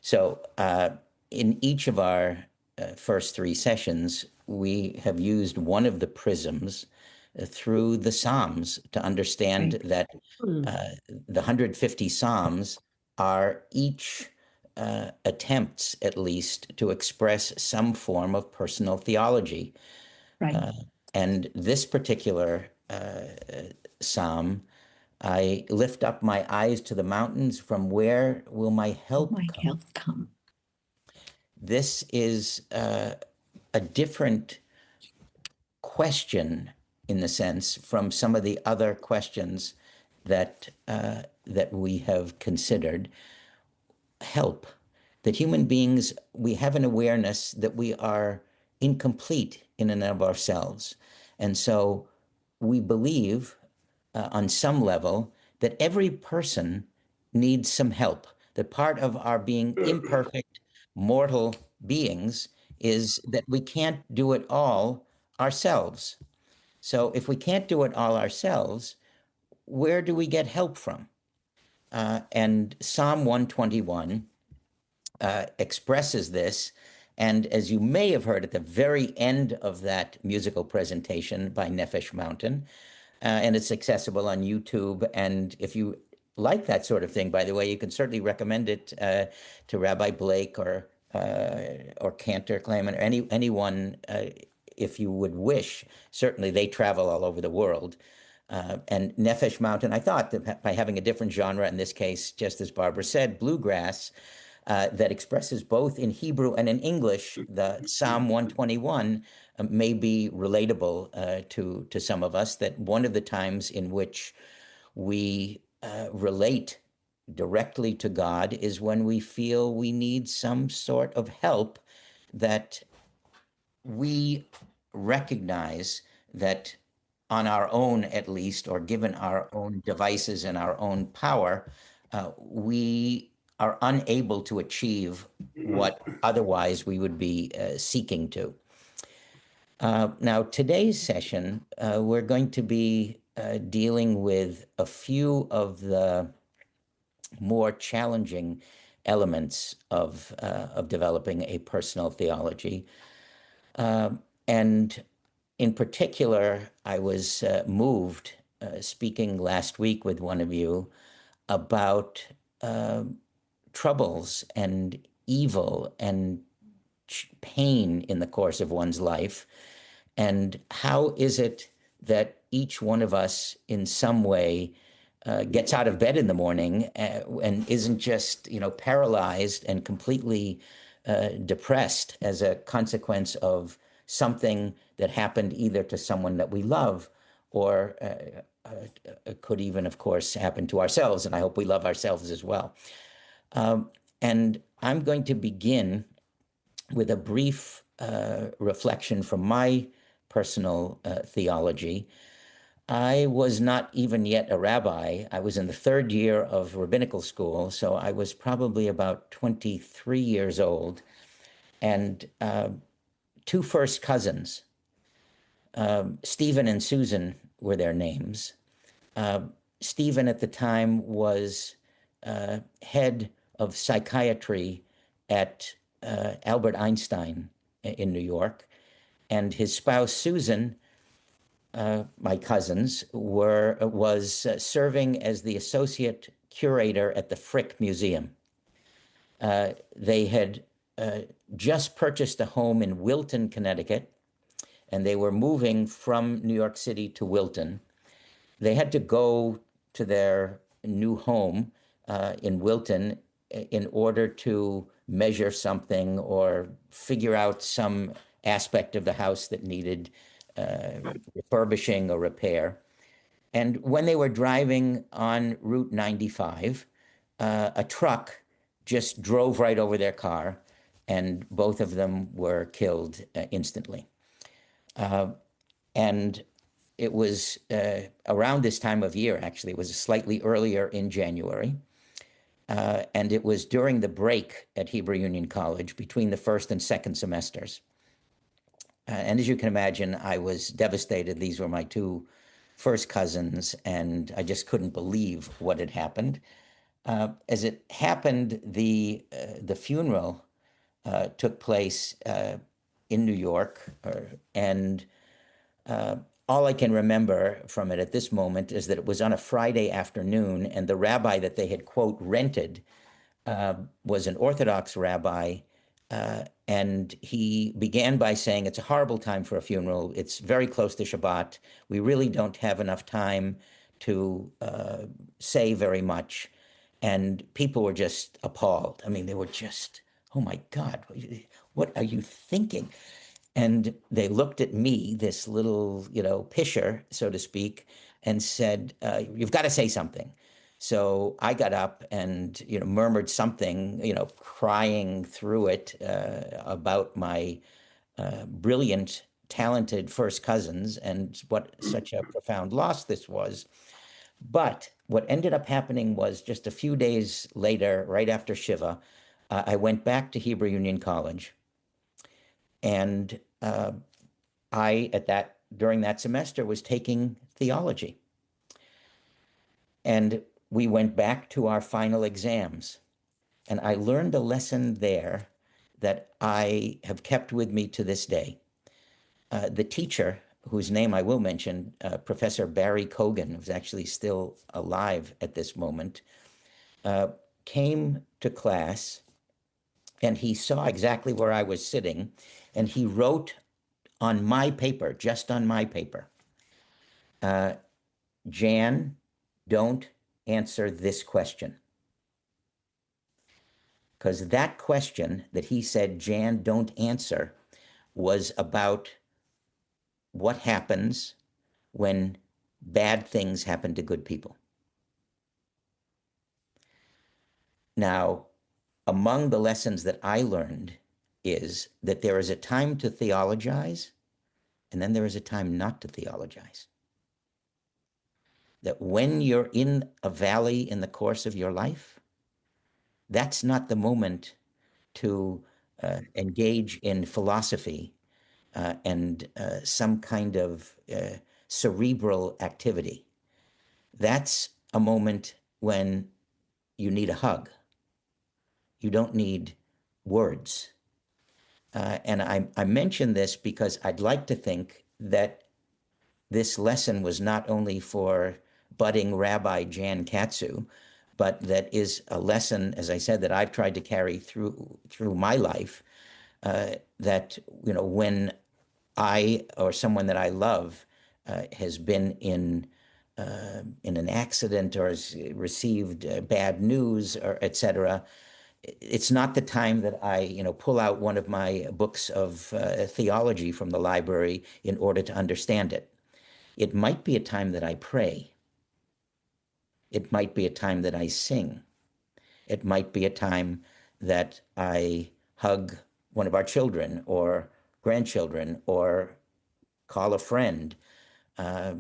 So in each of our first three sessions, we have used one of the prisms through the Psalms to understand Right. that the 150 Psalms are each attempts, at least, to express some form of personal theology. Right. Uh, and this particular Psalm, I lift up my eyes to the mountains. From where will my Will help my come? help come? This is a different question, in the sense, from some of the other questions that we have considered. Help. That human beings, we have an awareness that we are incomplete in and of ourselves. And so we believe on some level that every person needs some help, that part of our being imperfect, mortal beings is that we can't do it all ourselves. So if we can't do it all ourselves, where do we get help from? And Psalm 121 expresses this. And as you may have heard at the very end of that musical presentation by Nefesh Mountain, and it's accessible on YouTube. And if you like that sort of thing, by the way, you can certainly recommend it to Rabbi Blake or Cantor Kleiman or anyone if you would wish. Certainly, they travel all over the world. And Nefesh Mountain, I thought that by having a different genre, in this case, just as Barbara said, bluegrass, that expresses both in Hebrew and in English, the Psalm 121 may be relatable to some of us. That one of the times in which we relate directly to God is when we feel we need some sort of help, that we recognize that on our own, at least, or given our own devices and our own power, we are unable to achieve what otherwise we would be seeking to. Now, today's session, we're going to be dealing with a few of the more challenging elements of developing a personal theology. And in particular, I was moved speaking last week with one of you about troubles and evil and pain in the course of one's life. And how is it that each one of us, in some way, gets out of bed in the morning and isn't just, paralyzed and completely depressed as a consequence of something that happened either to someone that we love or could even, of course, happen to ourselves. And I hope we love ourselves as well. And I'm going to begin with a brief reflection from my personal theology. I was not even yet a rabbi. I was in the third year of rabbinical school, so I was probably about 23 years old. And two first cousins, Stephen and Susan were their names. Stephen at the time was head of psychiatry at Albert Einstein in New York, and his spouse Susan, my cousins, was serving as the associate curator at the Frick Museum. They had just purchased a home in Wilton, Connecticut, and they were moving from New York City to Wilton. They had to go to their new home in Wilton in order to measure something or figure out some aspect of the house that needed refurbishing or repair. And when they were driving on Route 95, a truck just drove right over their car, and both of them were killed instantly. And it was around this time of year, actually. It was slightly earlier in January. And it was during the break at Hebrew Union College between the first and second semesters. And as you can imagine, I was devastated. These were my two first cousins, and I just couldn't believe what had happened. As it happened, the funeral took place in New York, and uh, all I can remember from it at this moment is that it was on a Friday afternoon, and the rabbi that they had, quote, rented was an Orthodox rabbi. And he began by saying, "It's a horrible time for a funeral. It's very close to Shabbat. We really don't have enough time to say very much." And people were just appalled. I mean, they were just, "Oh my God, what are you thinking?" And they looked at me, this little, pisher, so to speak, and said, "You've got to say something." So I got up and, murmured something, crying through it about my brilliant, talented first cousins and what such a profound loss this was. But what ended up happening was just a few days later, right after Shiva, I went back to Hebrew Union College, and I at that during that semester was taking theology, and we went back to our final exams, and I learned a lesson there that I have kept with me to this day. The teacher, whose name I will mention, Professor Barry Cogan, who's actually still alive at this moment, uh, came to class, and he saw exactly where I was sitting, and he wrote on my paper, just on my paper, uh, "Jan, don't answer this question." Because that question that he said, "Jan, don't answer," was about what happens when bad things happen to good people. Now, among the lessons that I learned is that there is a time to theologize, and then there is a time not to theologize. That when you're in a valley in the course of your life, that's not the moment to engage in philosophy and some kind of cerebral activity. That's a moment when you need a hug. You don't need words. And I mention this because I'd like to think that this lesson was not only for budding Rabbi Jan Katzew, but that is a lesson, as I said, that I've tried to carry through my life. That when I or someone that I love has been in an accident or has received bad news or etc., it's not the time that I pull out one of my books of theology from the library in order to understand it. It might be a time that I pray. It might be a time that I sing. It might be a time that I hug one of our children or grandchildren or call a friend. Uh,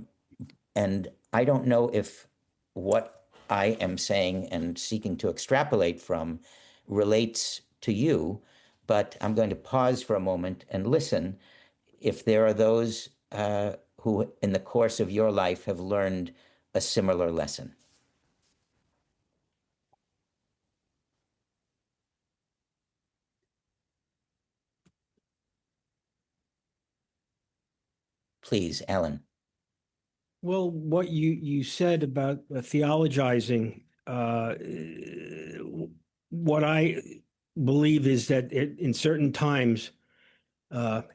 and I don't know if what I am saying and seeking to extrapolate from relates to you, but I'm going to pause for a moment and listen if there are those who, in the course of your life, have learned a similar lesson. Please, Alan. Well, what you said about theologizing, what I believe is that in certain times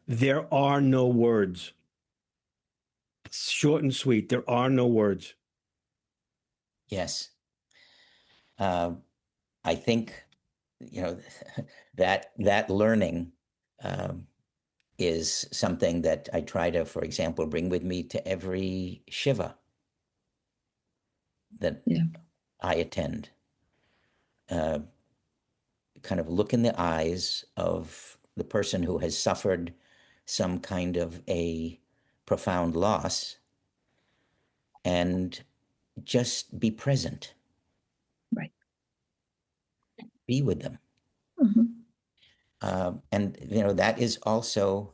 there are no words. It's short and sweet. There are no words. Yes. I think, that learning um, is something that I try to, for example, bring with me to every Shiva that I attend. Uh, Kind of look in the eyes of the person who has suffered some kind of a profound loss and just be present. Right. Be with them. Mm-hmm. And, that is also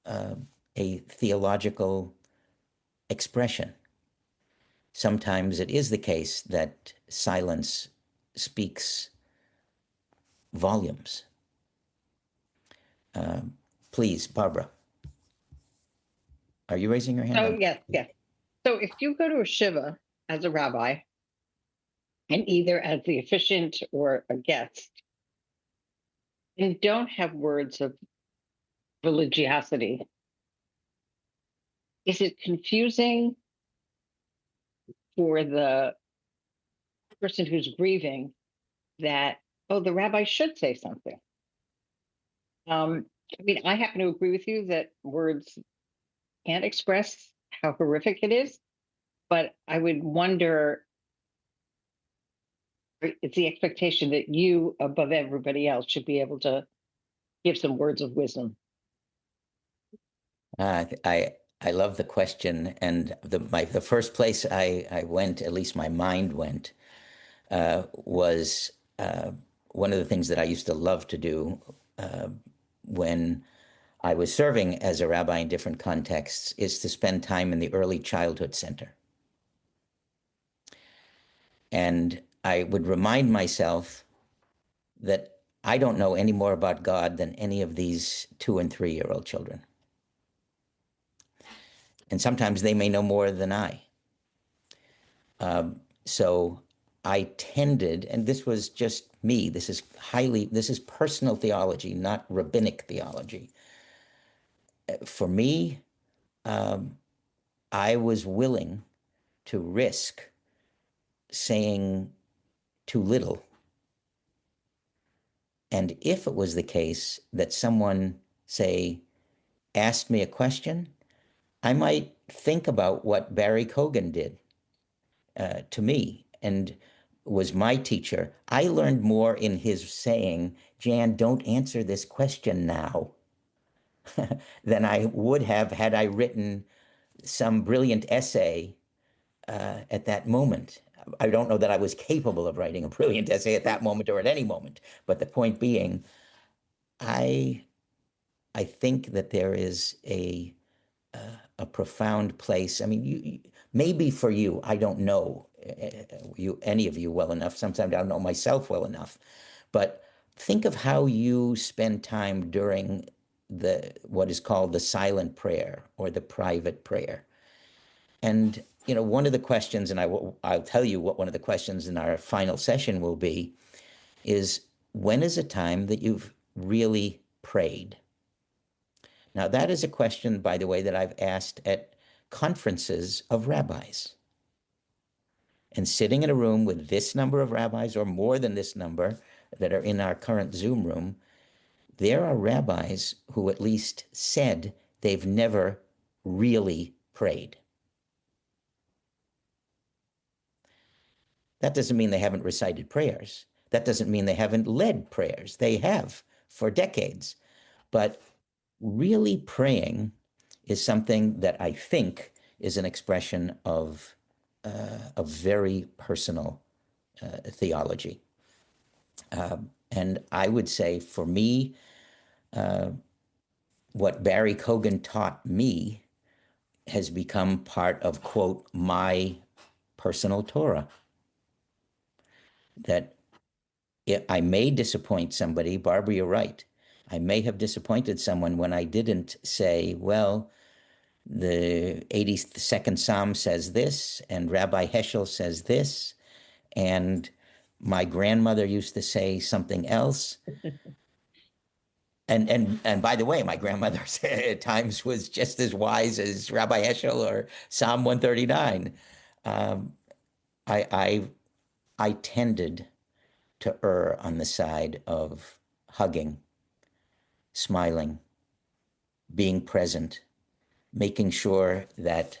uh, a theological expression. Sometimes it is the case that silence speaks volumes. Please, Barbara. Are you raising your hand? Oh, yes, yes. So if you go to a shiva as a rabbi, and either as the officiant or a guest, and don't have words of religiosity, is it confusing for the person who's grieving that, oh, the rabbi should say something? I mean, I happen to agree with you that words can't express how horrific it is, but I would wonder, it's the expectation that you, above everybody else, should be able to give some words of wisdom. I love the question, and the first place I went, at least my mind went, was one of the things that I used to love to do when I was serving as a rabbi in different contexts is to spend time in the early childhood center. And I would remind myself that I don't know any more about God than any of these 2- and 3-year-old children. And sometimes they may know more than I. So I tended, and this was just me, this is personal theology, not rabbinic theology. For me, I was willing to risk saying too little. And if it was the case that someone, say, asked me a question, I might think about what Barry Cogan did to me and was my teacher. I learned more in his saying, Jan, don't answer this question now, than I would have had I written some brilliant essay at that moment. I don't know that I was capable of writing a brilliant essay at that moment or at any moment, but the point being, I think that there is a profound place. I mean, maybe for you, I don't know any of you well enough. Sometimes I don't know myself well enough, but think of how you spend time during what is called the silent prayer or the private prayer. And one of the questions, and I'll tell you what one of the questions in our final session will be, is when is a time that you've really prayed? Now, that is a question, by the way, that I've asked at conferences of rabbis. And sitting in a room with this number of rabbis or more than this number that are in our current Zoom room, there are rabbis who at least said they've never really prayed. That doesn't mean they haven't recited prayers. That doesn't mean they haven't led prayers. They have for decades. But really praying is something that I think is an expression of a very personal theology. And I would say for me, what Barry Cogan taught me has become part of, quote, my personal Torah. That I may disappoint somebody. Barbara, you're right. I may have disappointed someone when I didn't say, well, the 82nd Psalm says this, and Rabbi Heschel says this, and my grandmother used to say something else. And by the way, my grandmother at times was just as wise as Rabbi Heschel or Psalm 139. I tended to err on the side of hugging, smiling, being present, making sure that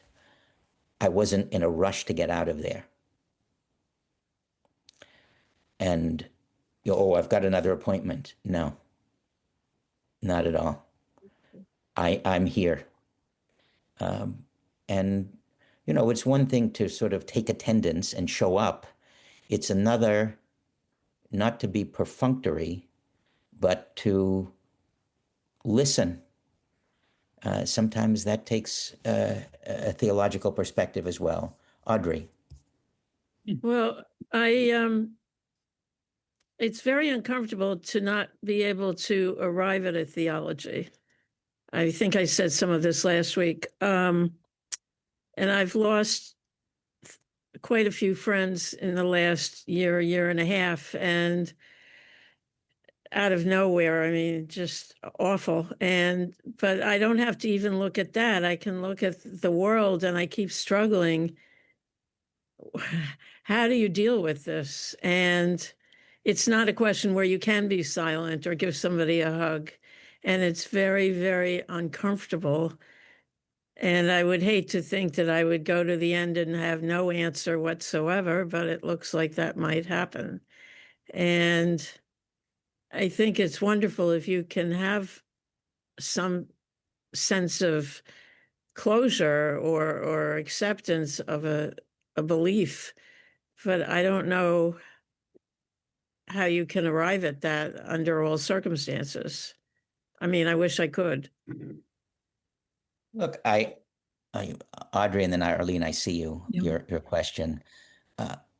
I wasn't in a rush to get out of there. And, I've got another appointment. No, not at all. I'm here. And, it's one thing to sort of take attendance and show up. It's another not to be perfunctory, but to listen. Sometimes that takes a theological perspective as well. Audrey. Well, I it's very uncomfortable to not be able to arrive at a theology. I think I said some of this last week. And I've lost quite a few friends in the last year and a half, and out of nowhere, I mean, just awful. But I don't have to even look at that. I can look at the world, and I keep struggling. How do you deal with this? And it's not a question where you can be silent or give somebody a hug. And it's very, very uncomfortable. And I would hate to think that I would go to the end and have no answer whatsoever, but it looks like that might happen. And I think it's wonderful if you can have some sense of closure or acceptance of a belief, but I don't know how you can arrive at that under all circumstances. I mean, I wish I could. Look, Audrey, and then Arlene, I see you, Yeah. your question.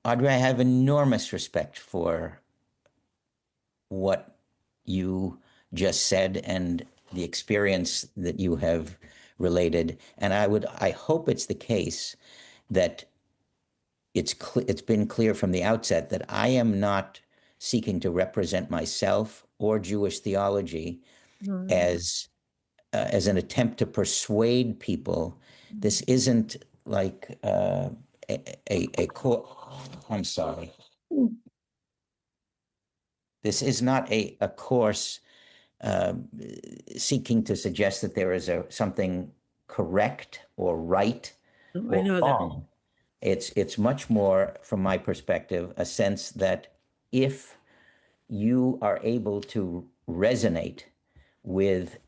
Audrey, I have enormous respect for what you just said and the experience that you have related. And I hope it's the case that it's been clear from the outset that I am not seeking to represent myself or Jewish theology as an attempt to persuade people. This isn't like a I'm sorry. This is not a course seeking to suggest that there is something correct or right I or know that. wrong. It's much more, from my perspective, a sense that if you are able to resonate with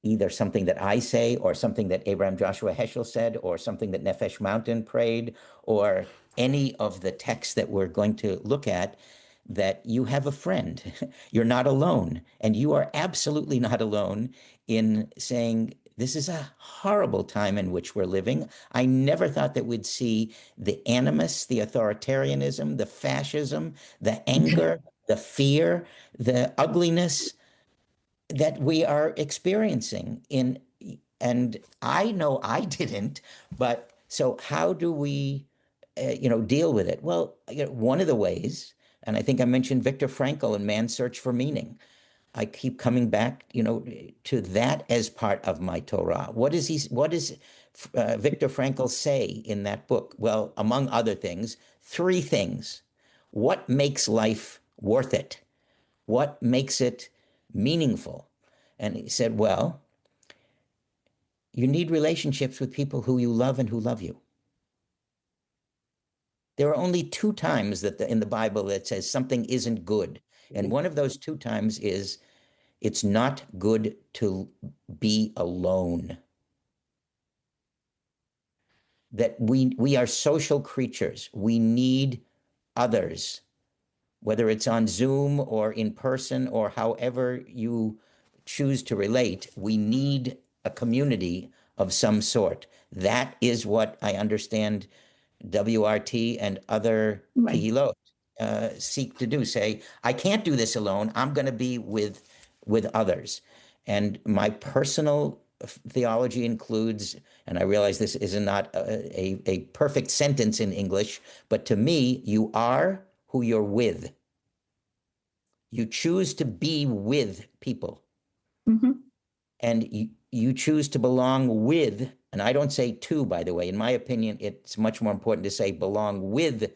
either something that I say or something that Abraham Joshua Heschel said or something that Nefesh Mountain prayed or any of the texts that we're going to look at, that you have a friend. You're not alone. And you are absolutely not alone in saying, this is a horrible time in which we're living. I never thought that we'd see the animus, the authoritarianism, the fascism, the anger, the fear, the ugliness that we are experiencing and I know I didn't, but so how do we deal with it? Well, one of the ways, and I think I mentioned Viktor Frankl and Man's Search for Meaning. I keep coming back, to that as part of my Torah. What does Viktor Frankl say in that book? Well, among other things, three things. What makes life worth it? What makes it meaningful? And he said, well, you need relationships with people who you love and who love you. There are only two times that in the Bible that says something isn't good. And one of those two times is it's not good to be alone. That we are social creatures. We need others, whether it's on Zoom or in person or however you choose to relate. We need a community of some sort. That is what I understand WRT and other Kehilot seek to do. Say, I can't do this alone. I'm going to be with others. And my personal theology includes, and I realize this is not a perfect sentence in English, but to me, you are who you're with. You choose to be with people. Mm-hmm. And you choose to belong with, and I don't say to, by the way. In my opinion, it's much more important to say belong with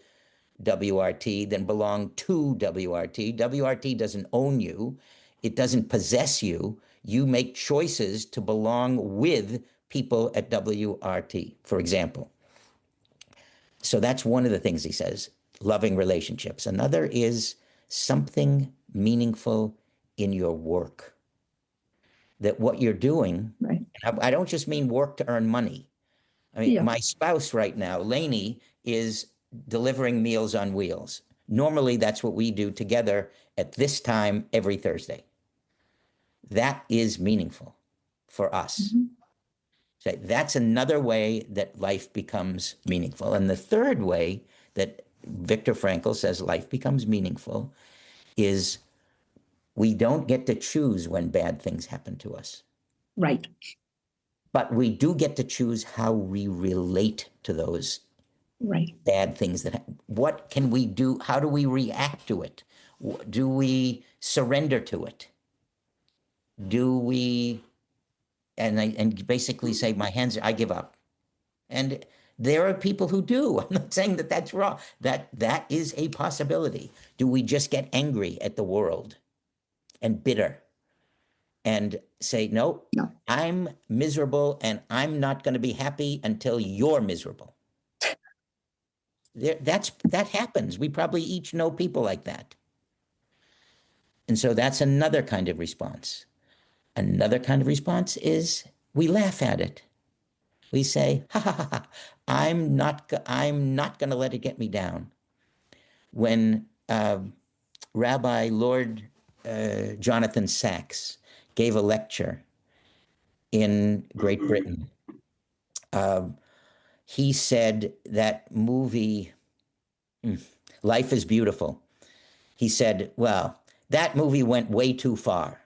WRT than belong to WRT. WRT doesn't own you. It doesn't possess you. You make choices to belong with people at WRT, for example. So that's one of the things he says, loving relationships. Another is something meaningful in your work. That what you're doing, Right. I don't just mean work to earn money. I mean, Yeah. my spouse right now, Lainey, is delivering Meals on Wheels. Normally, that's what we do together at this time every Thursday. That is meaningful for us. Mm-hmm. So that's another way that life becomes meaningful. And the third way that Viktor Frankl says life becomes meaningful is we don't get to choose when bad things happen to us. Right. But we do get to choose how we relate to those Right. bad things that happen. What can we do? How do we react to it? Do we surrender to it? Do we and basically say, my hands, I give up? And there are people who do. I'm not saying that that's wrong. That is a possibility. Do we just get angry at the world and bitter and say, no, No. I'm miserable and I'm not going to be happy until you're miserable? That happens. We probably each know people like that. And so that's another kind of response. Another kind of response is we laugh at it. We say, ha ha ha, ha. I'm not going to let it get me down. When Rabbi Lord Jonathan Sacks gave a lecture in Great Britain, he said that movie, Life is Beautiful. He said, well, that movie went way too far.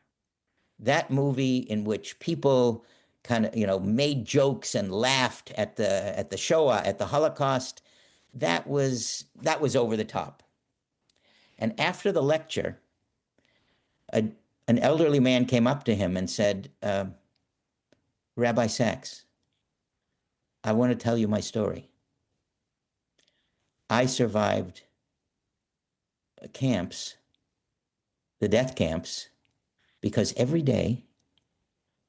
That movie in which people kind of, made jokes and laughed at the Shoah, at the Holocaust, that was over the top. And after the lecture, an elderly man came up to him and said, Rabbi Sacks, I want to tell you my story. I survived camps, the death camps, because every day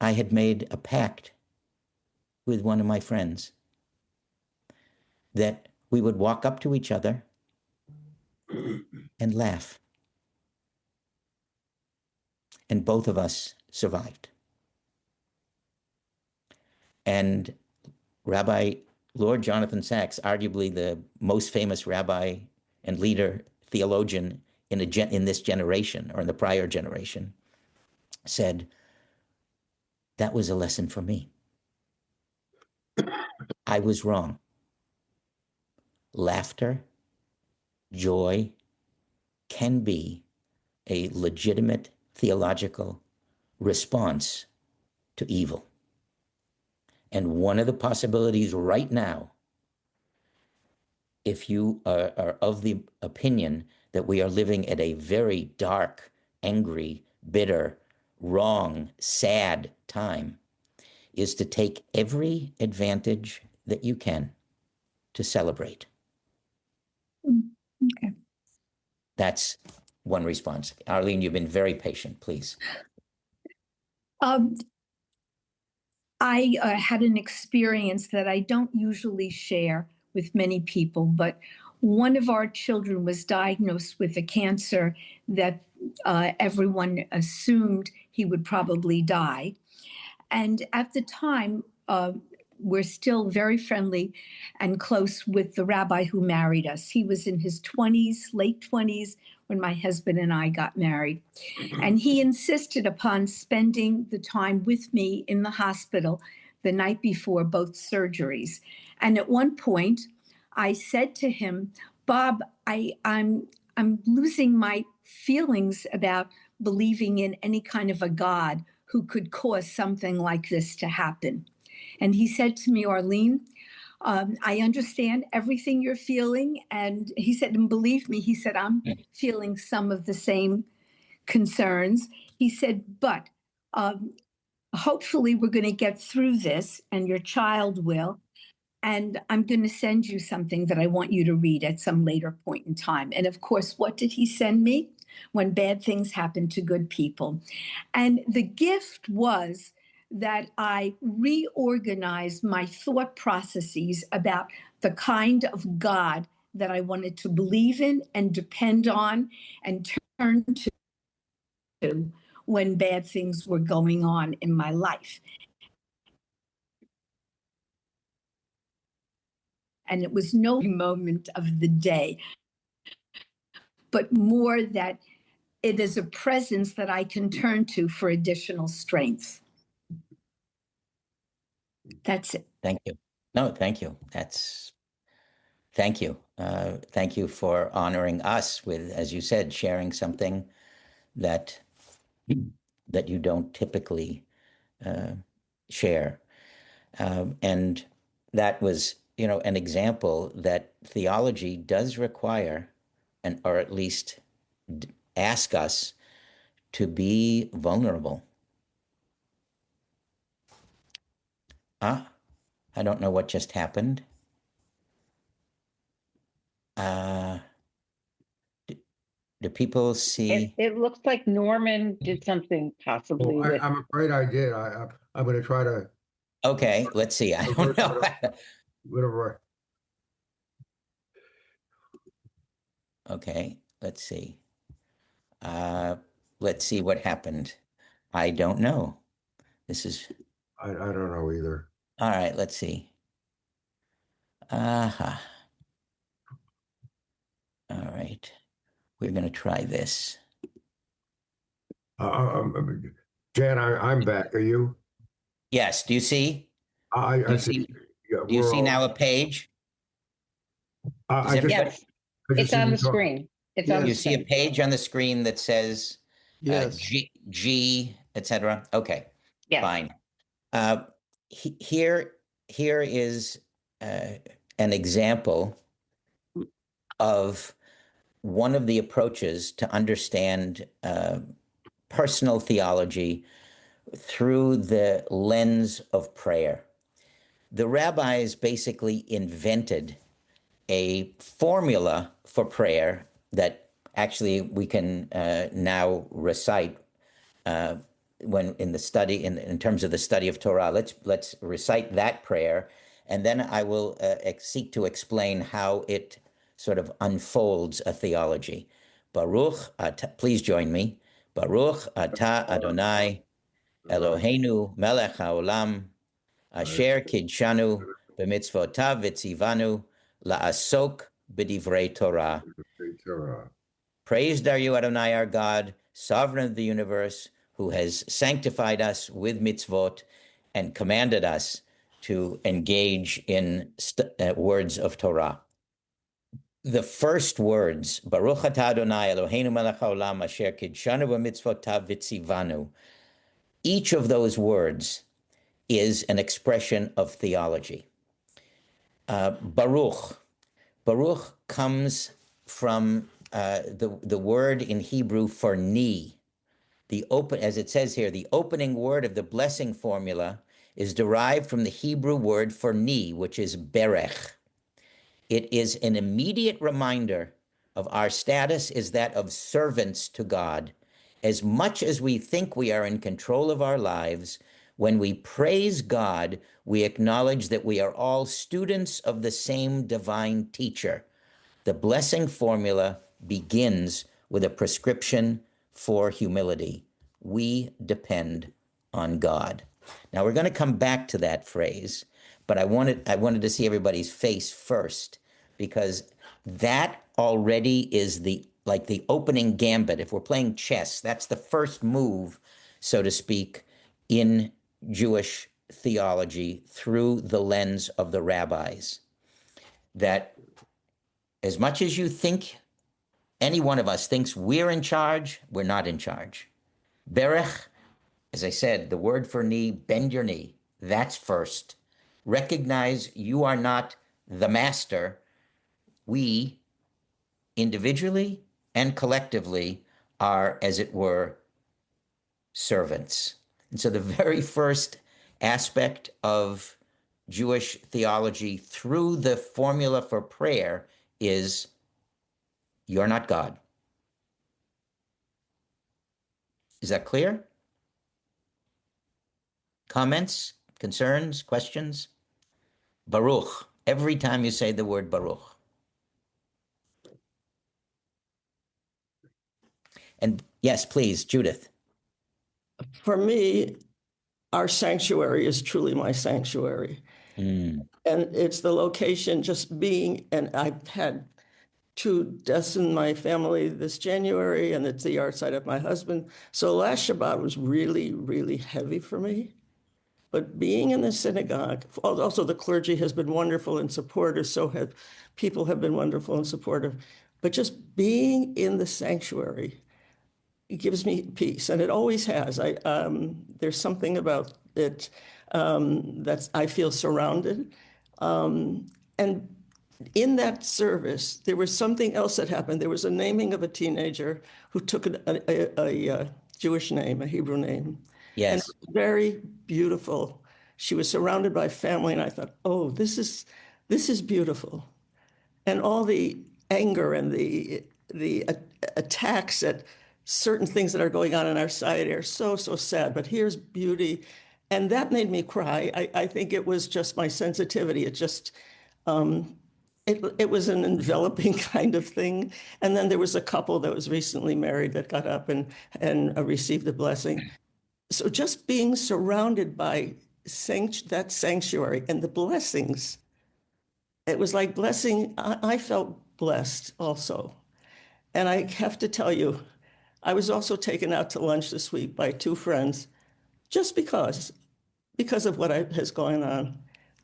I had made a pact with one of my friends that we would walk up to each other and laugh. And both of us survived. And Rabbi Lord Jonathan Sacks, arguably the most famous rabbi and leader, theologian in this generation or in the prior generation, said, that was a lesson for me. I was wrong. Laughter, joy can be a legitimate theological response to evil. And one of the possibilities right now, if you are of the opinion that we are living at a very dark, angry, bitter, wrong, sad time, is to take every advantage that you can to celebrate. Okay. That's one response. Arlene, you've been very patient, please. I had an experience that I don't usually share with many people, but one of our children was diagnosed with a cancer that everyone assumed he would probably die. And at the time, we're still very friendly and close with the rabbi who married us. He was in his 20s, late 20s, when my husband and I got married. And he insisted upon spending the time with me in the hospital the night before both surgeries. And at one point, I said to him, Bob, I'm losing my feelings about believing in any kind of a God who could cause something like this to happen. And he said to me, Arlene, I understand everything you're feeling. And he said, and believe me, he said, I'm feeling some of the same concerns. He said, but hopefully we're going to get through this and your child will. And I'm going to send you something that I want you to read at some later point in time. And of course, what did he send me? When bad things happen to good people. And the gift was that I reorganized my thought processes about the kind of God that I wanted to believe in and depend on and turn to when bad things were going on in my life. And it was no moment of the day, but more that it is a presence that I can turn to for additional strength. That's it. Thank you. No, thank you. Thank you. Thank you for honoring us with, as you said, sharing something that you don't typically share. And that was, an example that theology does require, or at least ask us to be vulnerable. I don't know what just happened. Do people see? It looks like Norman did something possibly Oh, with. I'm afraid I did. I'm going to try to Okay, let's see. I don't know. whatever. Okay, let's see. Let's see what happened. I don't know. This is I don't know either. all right. Let's see. All right. We're going to try this. Jan, I'm back. Are you? Yes. Do you see? I see. Yeah, Do you we're see all. now a page? Does I just everybody? Yes, I just it's see on you the talk. screen. It's on the You see a screen. page on the screen that says Yes. G, etc. Okay, Yes. fine. Here is an example of one of the approaches to understand personal theology through the lens of prayer. The rabbis basically invented a formula for prayer that actually we can now recite when in the study in terms of the study of Torah. Let's recite that prayer, and then I will seek to explain how it sort of unfolds a theology. Baruch, please join me. Baruch atah Adonai Eloheinu melech haolam asher kidshanu b'mitzvotav v'tzivanu la'asok b'divrei Torah. Praised are you, Adonai, our God, sovereign of the universe, who has sanctified us with mitzvot and commanded us to engage in words of Torah. The first words, Baruch atah Adonai Eloheinu melech haolam asher kidshanu b'mitzvotav v'tzivanu, each of those words is an expression of theology. Baruch comes from the word in Hebrew for knee. As it says here, the opening word of the blessing formula is derived from the Hebrew word for knee, which is berech. It is an immediate reminder of our status is that of servants to God. As much as we think we are in control of our lives, when we praise God, we acknowledge that we are all students of the same divine teacher. The blessing formula begins with a prescription for humility. We depend on God. Now we're going to come back to that phrase, but I wanted to see everybody's face first, because that already is the opening gambit. If we're playing chess, that's the first move, so to speak, in Jewish theology through the lens of the rabbis. That as much as you think, any one of us thinks we're in charge, we're not in charge. Berech, as I said, the word for knee, bend your knee. That's first. Recognize you are not the master. We, individually and collectively, are, as it were, servants. And so the very first aspect of Jewish theology through the formula for prayer is you're not God. Is that clear? Comments, concerns, questions? Baruch. Every time you say the word Baruch. And yes, please, Judith. For me, our sanctuary is truly my sanctuary. And it's the location just being, and I've had 2 deaths in my family this January, and it's the yard side of my husband. So last Shabbat was really, really heavy for me. But being in the synagogue, also the clergy has been wonderful and supportive, so have people have been wonderful and supportive. But just being in the sanctuary, it gives me peace, and it always has. There's something about it that I feel surrounded. And in that service, there was something else that happened. There was a naming of a teenager who took a Jewish name, a Hebrew name. And it Yes. was very beautiful. She was surrounded by family, and I thought, oh, this is beautiful. And all the anger and the attacks at certain things that are going on in our society are so sad. But here's beauty, and that made me cry. I think it was just my sensitivity. It just it was an enveloping kind of thing. And then there was a couple that was recently married that got up and received the blessing. So just being surrounded by that sanctuary and the blessings, it was like blessing. I felt blessed also. And I have to tell you, I was also taken out to lunch this week by two friends just because of what has gone on.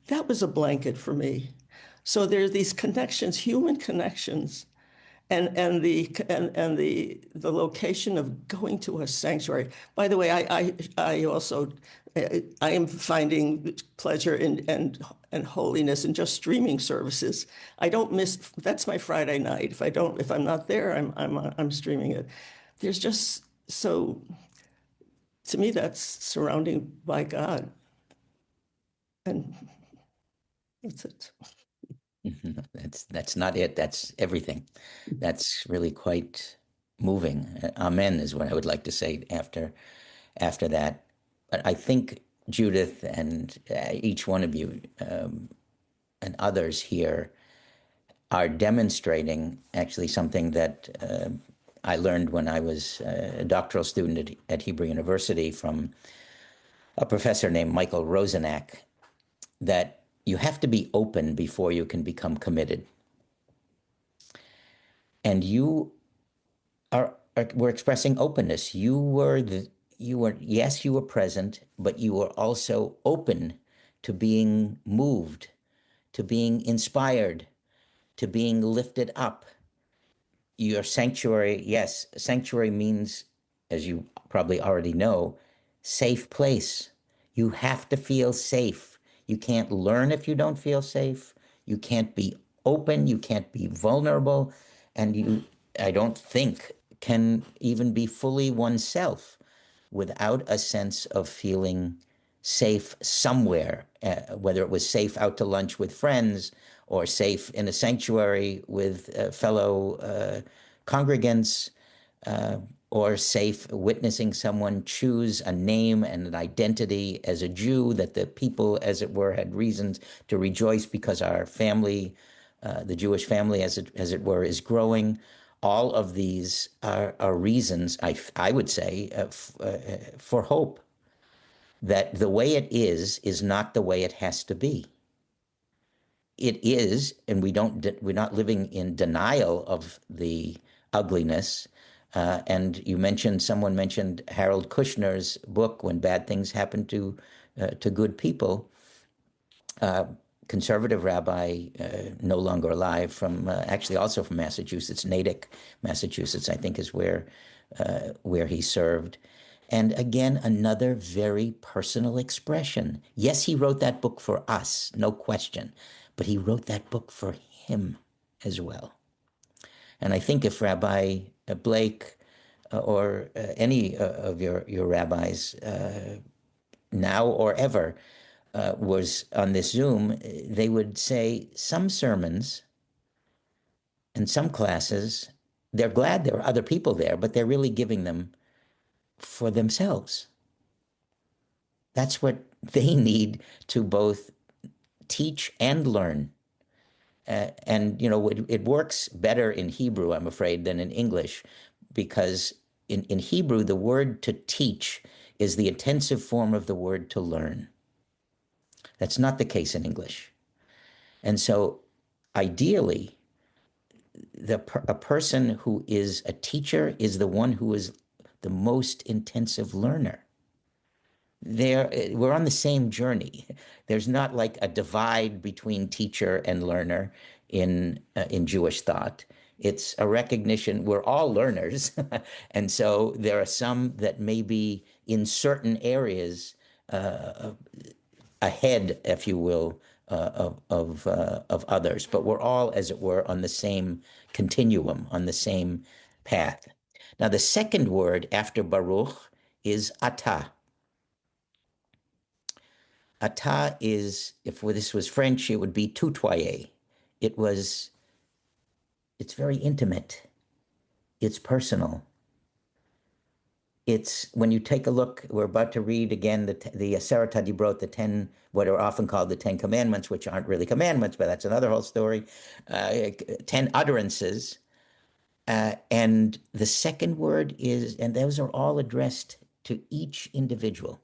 That was a blanket for me. So there's these connections, human connections, and the location of going to a sanctuary. By the way, I also I am finding pleasure and holiness in just streaming services. I don't miss. That's my Friday night. If I'm not there, I'm streaming it. There's just so to me that's surrounding by God, and that's it. That's not it. That's everything. That's really quite moving. Amen is what I would like to say after that. But I think Judith and each one of you and others here are demonstrating actually something that I learned when I was a doctoral student at Hebrew University from a professor named Michael Rosenack, that you have to be open before you can become committed. And you were expressing openness. Yes, you were present, but you were also open to being moved, to being inspired, to being lifted up. Your sanctuary, yes, sanctuary means, as you probably already know, safe place. You have to feel safe. You can't learn if you don't feel safe. You can't be open. You can't be vulnerable. And you, I don't think, can even be fully oneself without a sense of feeling safe somewhere, whether it was safe out to lunch with friends or safe in a sanctuary with fellow congregants, or safe witnessing someone choose a name and an identity as a Jew that the people, as it were, had reasons to rejoice because our family, the Jewish family, as it were, is growing. All of these are reasons, I would say, for hope that the way it is not the way it has to be. It is, and we're not living in denial of the ugliness. And someone mentioned Harold Kushner's book, When Bad Things Happen to Good People. Conservative rabbi, no longer alive, from actually also from Massachusetts, Natick, Massachusetts, I think is where he served. And again, another very personal expression. Yes, he wrote that book for us, no question, but he wrote that book for him as well. And I think if Rabbi Blake or any of your rabbis now or ever was on this Zoom, they would say some sermons and some classes, they're glad there are other people there, but they're really giving them for themselves. That's what they need to both teach and learn. And, it works better in Hebrew, I'm afraid, than in English, because in Hebrew, the word to teach is the intensive form of the word to learn. That's not the case in English. And so ideally, a person who is a teacher is the one who is the most intensive learner. we're on the same journey. There's not like a divide between teacher and learner in Jewish thought. It's a recognition we're all learners, and so there are some that may be in certain areas ahead, if you will, of others. But we're all, as it were, on the same continuum, on the same path. Now, the second word after Baruch is Atah. Atah is, if this was French, it would be tutoyer. It's very intimate. It's personal. It's when you take a look, we're about to read again the Aseret HaDibrot, the 10, what are often called the 10 commandments, which aren't really commandments, but that's another whole story. 10 utterances. And the second word is, and those are all addressed to each individual.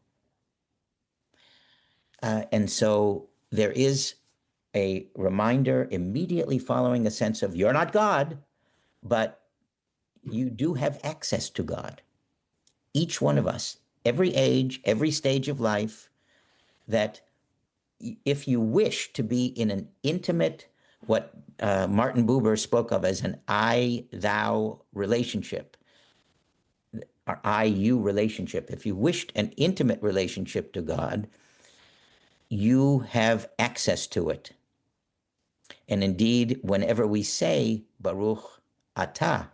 And so there is a reminder immediately following a sense of you're not God, but you do have access to God. Each one of us, every age, every stage of life, that if you wish to be in an intimate, what Martin Buber spoke of as an I-thou relationship, or I-you relationship, if you wished an intimate relationship to God, you have access to it. And indeed, whenever we say Baruch Atah,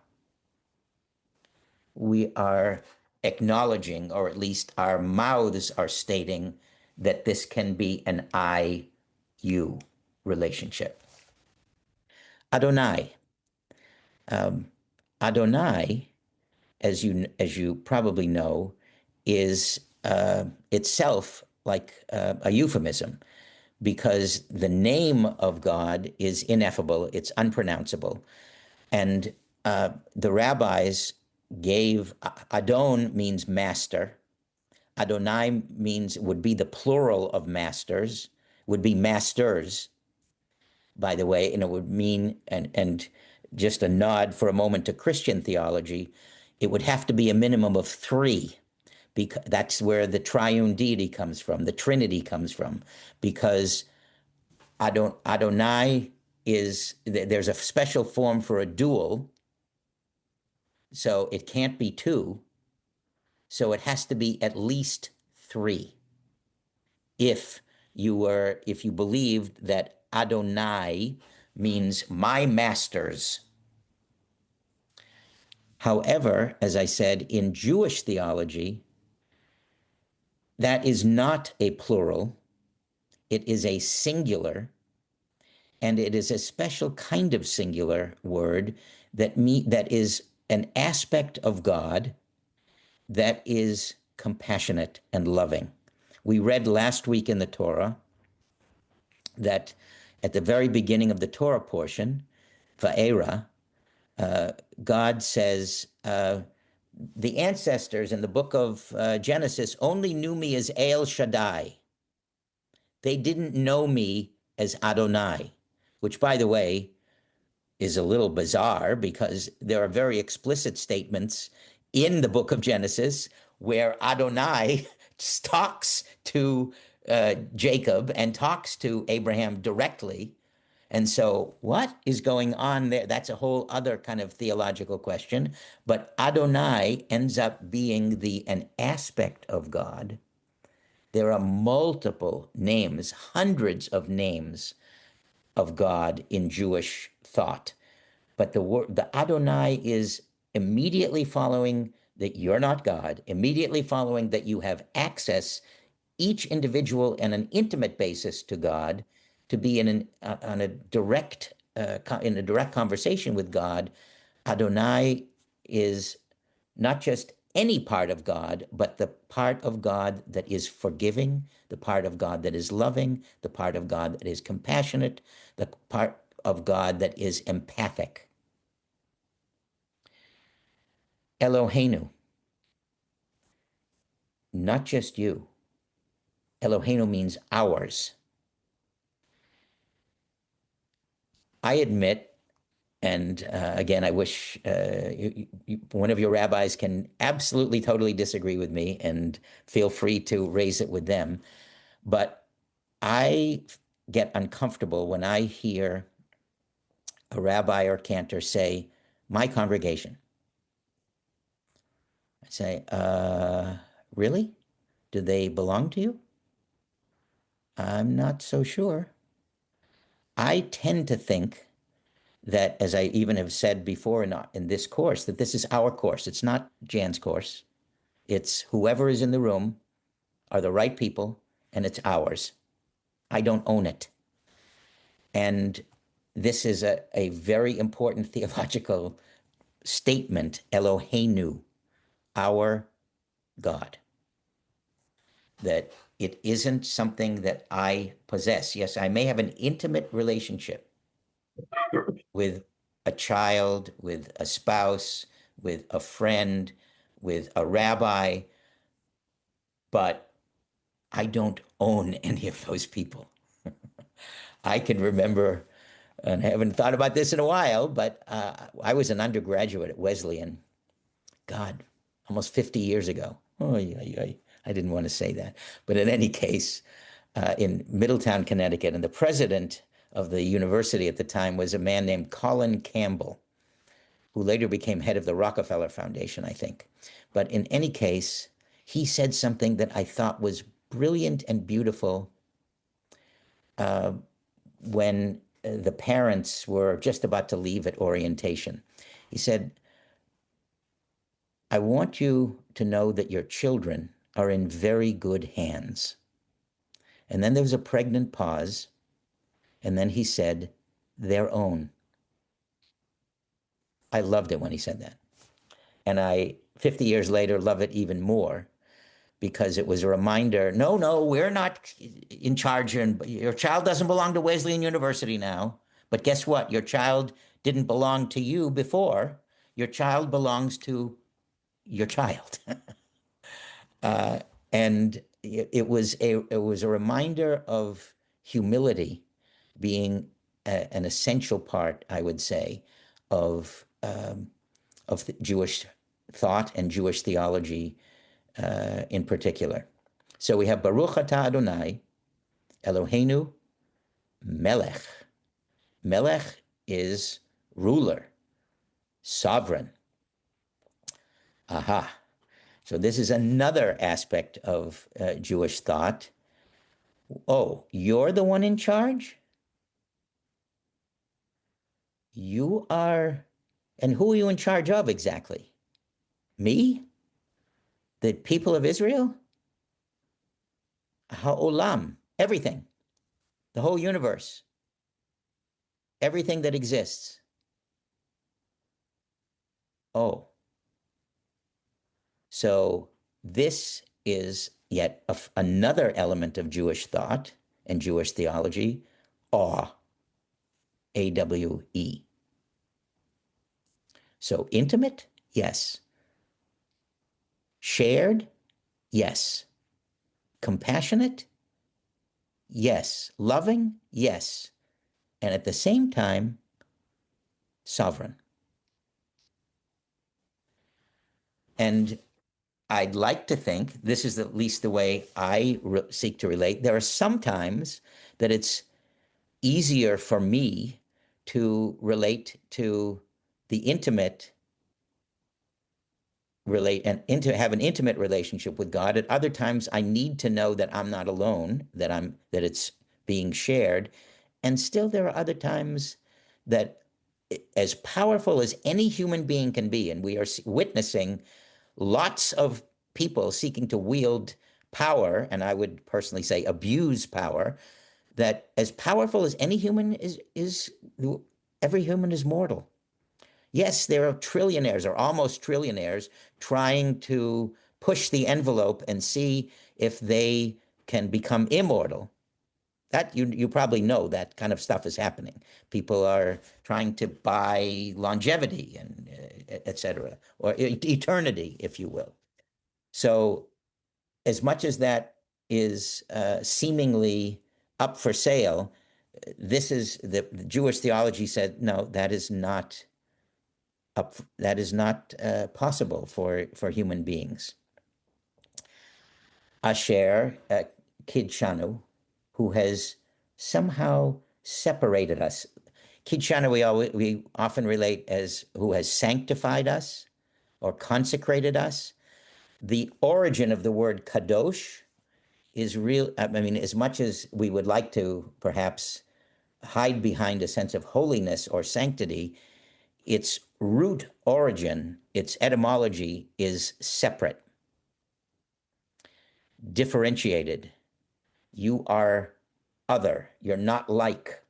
we are acknowledging, or at least our mouths are stating, that this can be an I-you relationship. Adonai. Adonai, as you probably know, is itself like a euphemism, because the name of God is ineffable, it's unpronounceable. And the rabbis gave, Adon means master. Adonai would be the plural of masters, would be masters, by the way, and it would mean, and just a nod for a moment to Christian theology, it would have to be a minimum of 3, because that's where the triune deity comes from, the Trinity comes from, because Adonai there's a special form for a dual, so it can't be 2, so it has to be at least 3. If you believed that Adonai means my masters. However, as I said, in Jewish theology, that is not a plural. It is a singular, and it is a special kind of singular word that is an aspect of God that is compassionate and loving. We read last week in the Torah that at the very beginning of the Torah portion, Va'era, God says, the ancestors in the book of Genesis only knew me as El Shaddai. They didn't know me as Adonai, which, by the way, is a little bizarre because there are very explicit statements in the book of Genesis where Adonai talks to Jacob and talks to Abraham directly. And so what is going on there? That's a whole other kind of theological question. But Adonai ends up being an aspect of God. There are multiple names, hundreds of names of God in Jewish thought. But the Adonai is immediately following that you're not God, immediately following that you have access, each individual on an intimate basis to God, to be in a direct conversation with God. Adonai is not just any part of God, but the part of God that is forgiving, the part of God that is loving, the part of God that is compassionate, the part of God that is empathic. Eloheinu, not just you. Eloheinu means ours. I admit And again, I wish one of your rabbis can absolutely, totally disagree with me, and feel free to raise it with them. But I get uncomfortable when I hear a rabbi or cantor say, my congregation. I say, really? Do they belong to you? I'm not so sure. I tend to think that, as I even have said before in this course, that this is our course. It's not Jan's course. It's whoever is in the room are the right people, and it's ours. I don't own it. And this is a very important theological statement, Eloheinu, our God, that it isn't something that I possess. Yes, I may have an intimate relationship with a child, with a spouse, with a friend, with a rabbi, but I don't own any of those people. I can remember, and I haven't thought about this in a while, but I was an undergraduate at Wesleyan, God, almost 50 years ago. Oh, yeah. I didn't want to say that. But in any case, in Middletown, Connecticut, and the president of the university at the time was a man named Colin Campbell, who later became head of the Rockefeller Foundation, I think. But in any case, he said something that I thought was brilliant and beautiful when the parents were just about to leave at orientation. He said, I want you to know that your children are in very good hands. And then there was a pregnant pause. And then he said, their own. I loved it when he said that. And I, 50 years later, love it even more, because it was a reminder, no, we're not in charge, and your child doesn't belong to Wesleyan University now. But guess what? Your child didn't belong to you before. Your child belongs to your child. And it was a reminder of humility being an essential part, I would say, of Jewish thought and Jewish theology in particular. So we have Baruch Atah Adonai, Eloheinu, Melech. Melech is ruler, sovereign. Aha. So this is another aspect of Jewish thought. Oh, you're the one in charge? You are, and who are you in charge of exactly? Me? The people of Israel? Ha'olam, everything, the whole universe, everything that exists. Oh, so this is yet another element of Jewish thought and Jewish theology, awe, A-W-E. So intimate, yes. Shared, yes. Compassionate, yes. Loving, yes. And at the same time, sovereign. And I'd like to think, this is at least the way I seek to relate, there are some times that it's easier for me to relate to the intimate, have an intimate relationship with God. At other times, I need to know that I'm not alone, that it's being shared. And still, there are other times that, as powerful as any human being can be, and we are witnessing lots of people seeking to wield power, and I would personally say abuse power, that as powerful as any human is, every human is mortal. Yes, there are trillionaires or almost trillionaires trying to push the envelope and see if they can become immortal. That you probably know that kind of stuff is happening. People are trying to buy longevity and et cetera, or eternity, if you will. So as much as that is seemingly up for sale, this is the Jewish theology said, no, that is not possible for human beings. Asher Kidshanu, who has somehow separated us. Kidshanu we often relate as who has sanctified us or consecrated us. The origin of the word kadosh is real. I mean, as much as we would like to perhaps hide behind a sense of holiness or sanctity, its root origin, its etymology is separate, differentiated. You are other. You're not like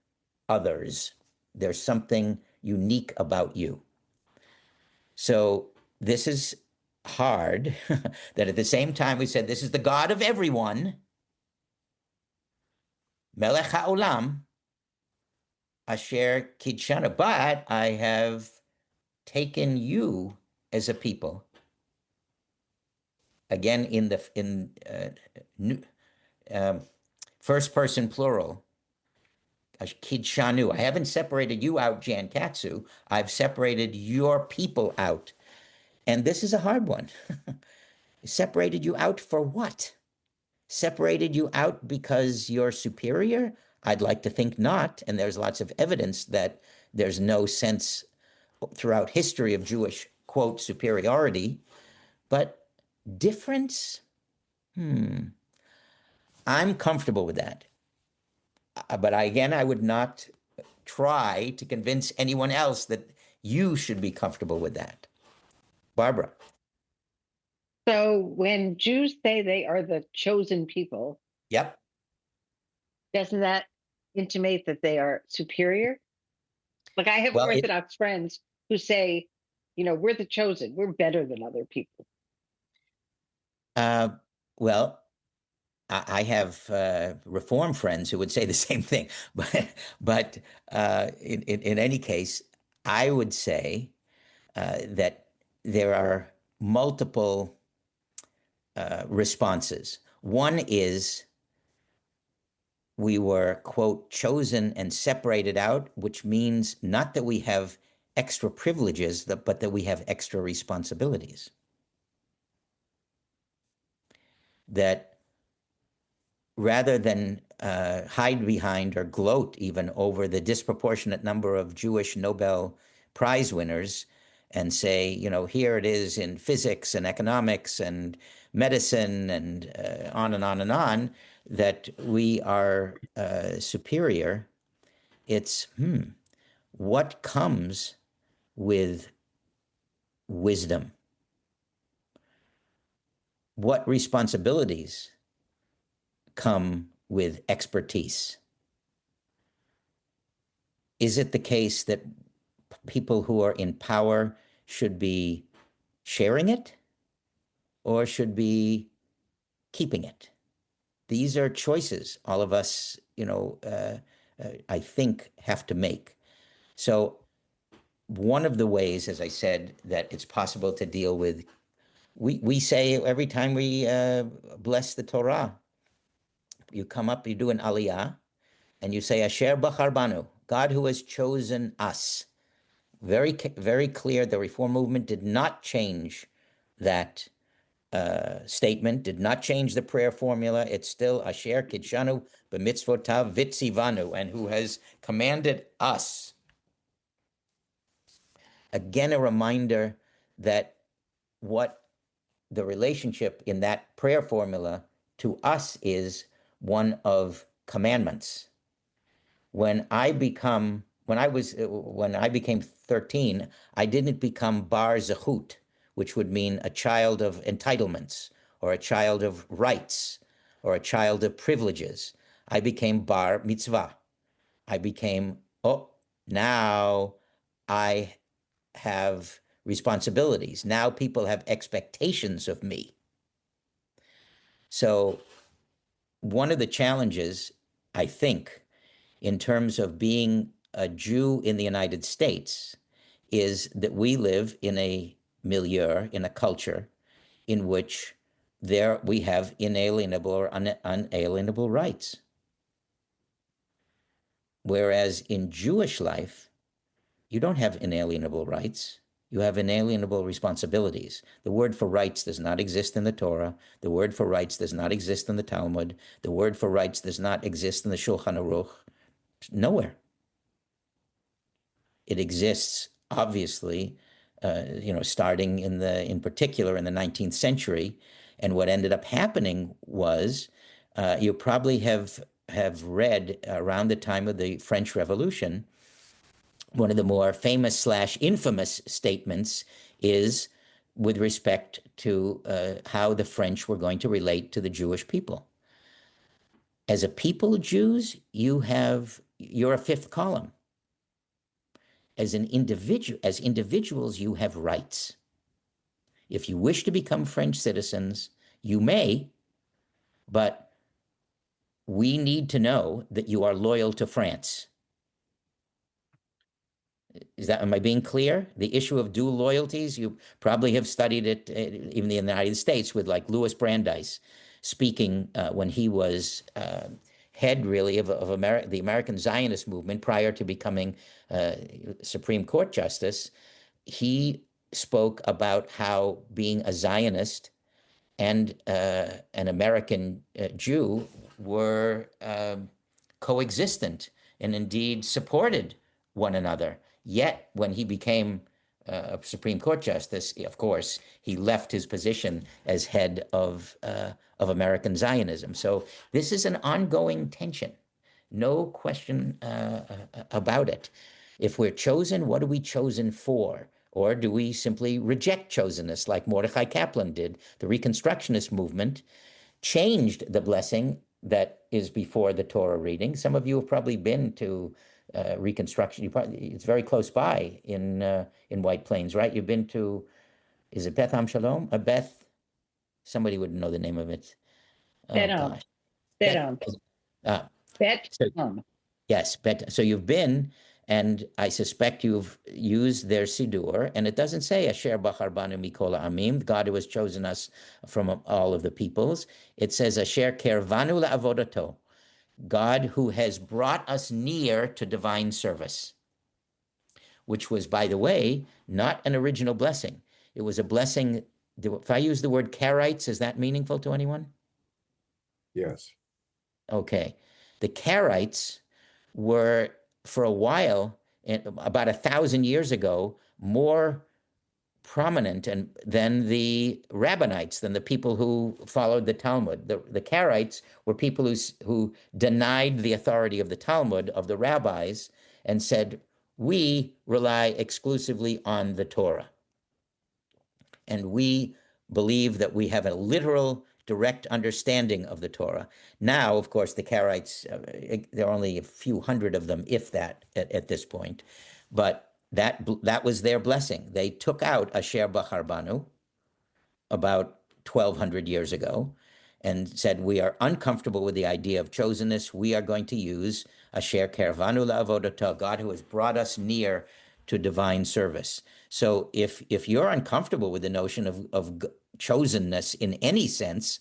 others. There's something unique about you. So this is hard that at the same time we said this is the God of everyone, Melech HaOlam, Asher Kidshana, but I have taken you as a people. Again, in first person plural, Kidshanu. I haven't separated you out, Jan Katzew. I've separated your people out. And this is a hard one. Separated you out for what? Separated you out because you're superior? I'd like to think not. And there's lots of evidence that there's no sense throughout history of Jewish, quote, superiority. But difference? I'm comfortable with that. But I would not try to convince anyone else that you should be comfortable with that. Barbara. So when Jews say they are the chosen people, Yep. doesn't that intimate that they are superior? Like I have Orthodox friends who say, we're the chosen, we're better than other people. Well, I have Reform friends who would say the same thing, but in any case, I would say that there are multiple responses. One is we were, quote, chosen and separated out, which means not that we have extra privileges, but that we have extra responsibilities. That rather than hide behind or gloat even over the disproportionate number of Jewish Nobel Prize winners and say, here it is in physics and economics and medicine and on and on and on, that we are superior, it's, what comes with wisdom? What responsibilities come with expertise? Is it the case that people who are in power should be sharing it or should be keeping it? These are choices all of us, I think have to make. So one of the ways, as I said, that it's possible to deal with, we say every time we bless the Torah, you come up, you do an aliyah, and you say, Asher Bachar Banu, God who has chosen us. Very, very clear, the Reform movement did not change that statement, did not change the prayer formula. It's still Asher Kidshanu b'mitzvotav vitzivanu, and who has commanded us. Again, a reminder that what the relationship in that prayer formula to us is one of commandments. When I became 13, I didn't become bar zechut, which would mean a child of entitlements or a child of rights or a child of privileges. I became bar mitzvah. I became, now I have responsibilities. Now people have expectations of me. So one of the challenges, I think, in terms of being a Jew in the United States is that we live in a milieu, in a culture in which we have inalienable or unalienable rights. Whereas in Jewish life, you don't have inalienable rights. You have inalienable responsibilities. The word for rights does not exist in the Torah. The word for rights does not exist in the Talmud. The word for rights does not exist in the Shulchan Aruch. Nowhere. It exists, obviously, starting in particular in the 19th century. And what ended up happening was, you probably have read around the time of the French Revolution, one of the more famous / infamous statements is with respect to how the French were going to relate to the Jewish people. As a people, Jews, you're a fifth column. As individuals, you have rights. If you wish to become French citizens, you may, but we need to know that you are loyal to France. Am I being clear? The issue of dual loyalties, you probably have studied it even in the United States with like Louis Brandeis speaking when he was head really of the American Zionist movement prior to becoming Supreme Court Justice. He spoke about how being a Zionist and an American Jew were coexistent and indeed supported one another. Yet, when he became a Supreme Court Justice, of course, he left his position as head of American Zionism. So this is an ongoing tension, no question about it. If we're chosen, what are we chosen for? Or do we simply reject chosenness like Mordechai Kaplan did? The Reconstructionist movement changed the blessing that is before the Torah reading. Some of you have probably been to Reconstruction. It's very close by in White Plains, right? You've been to, is it Beth Am Shalom? Beth? Somebody would know the name of it. Gosh. Yes, so you've been, and I suspect you've used their Siddur, and it doesn't say Asher Bachar Banu Mikol Amim, God who has chosen us from all of the peoples. It says Asher Kervanu La'avodato, God who has brought us near to divine service, which was, by the way, not an original blessing. It was a blessing. If I use the word Karaites, is that meaningful to anyone? Yes. Okay. The Karaites were, for a while, about 1,000 years ago, more prominent than the Rabbinites, than the people who followed the Talmud. The Karaites were people who denied the authority of the Talmud, of the rabbis, and said, we rely exclusively on the Torah. And we believe that we have a literal, direct understanding of the Torah. Now, of course, the Karaites, there are only a few hundred of them, if that, at this point. But that was their blessing. They took out Asher Bachar Banu about 1,200 years ago and said, we are uncomfortable with the idea of chosenness. We are going to use Asher Kervanu La'avodata, God who has brought us near to divine service. So if you're uncomfortable with the notion of chosenness in any sense,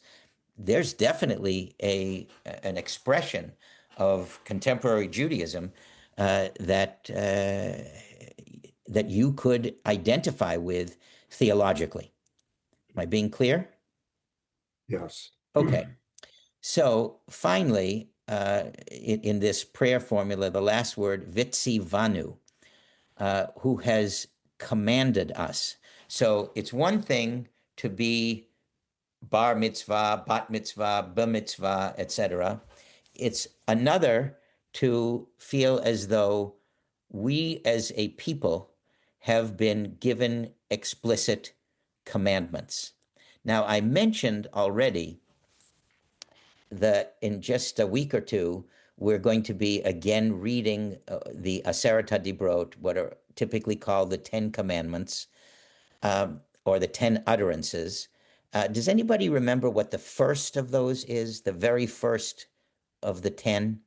there's definitely an expression of contemporary Judaism that you could identify with theologically. Am I being clear? Yes. Okay. So finally, in this prayer formula, the last word, vitzi vanu, who has commanded us. So it's one thing to be bar mitzvah, bat mitzvah, bar mitzvah, etc. It's another to feel as though we as a people have been given explicit commandments. Now, I mentioned already that in just a week or two, we're going to be again reading the Aseret HaDibrot, what are typically called the 10 Commandments, or the 10 utterances. Does anybody remember what the first of those is, the very first of the 10?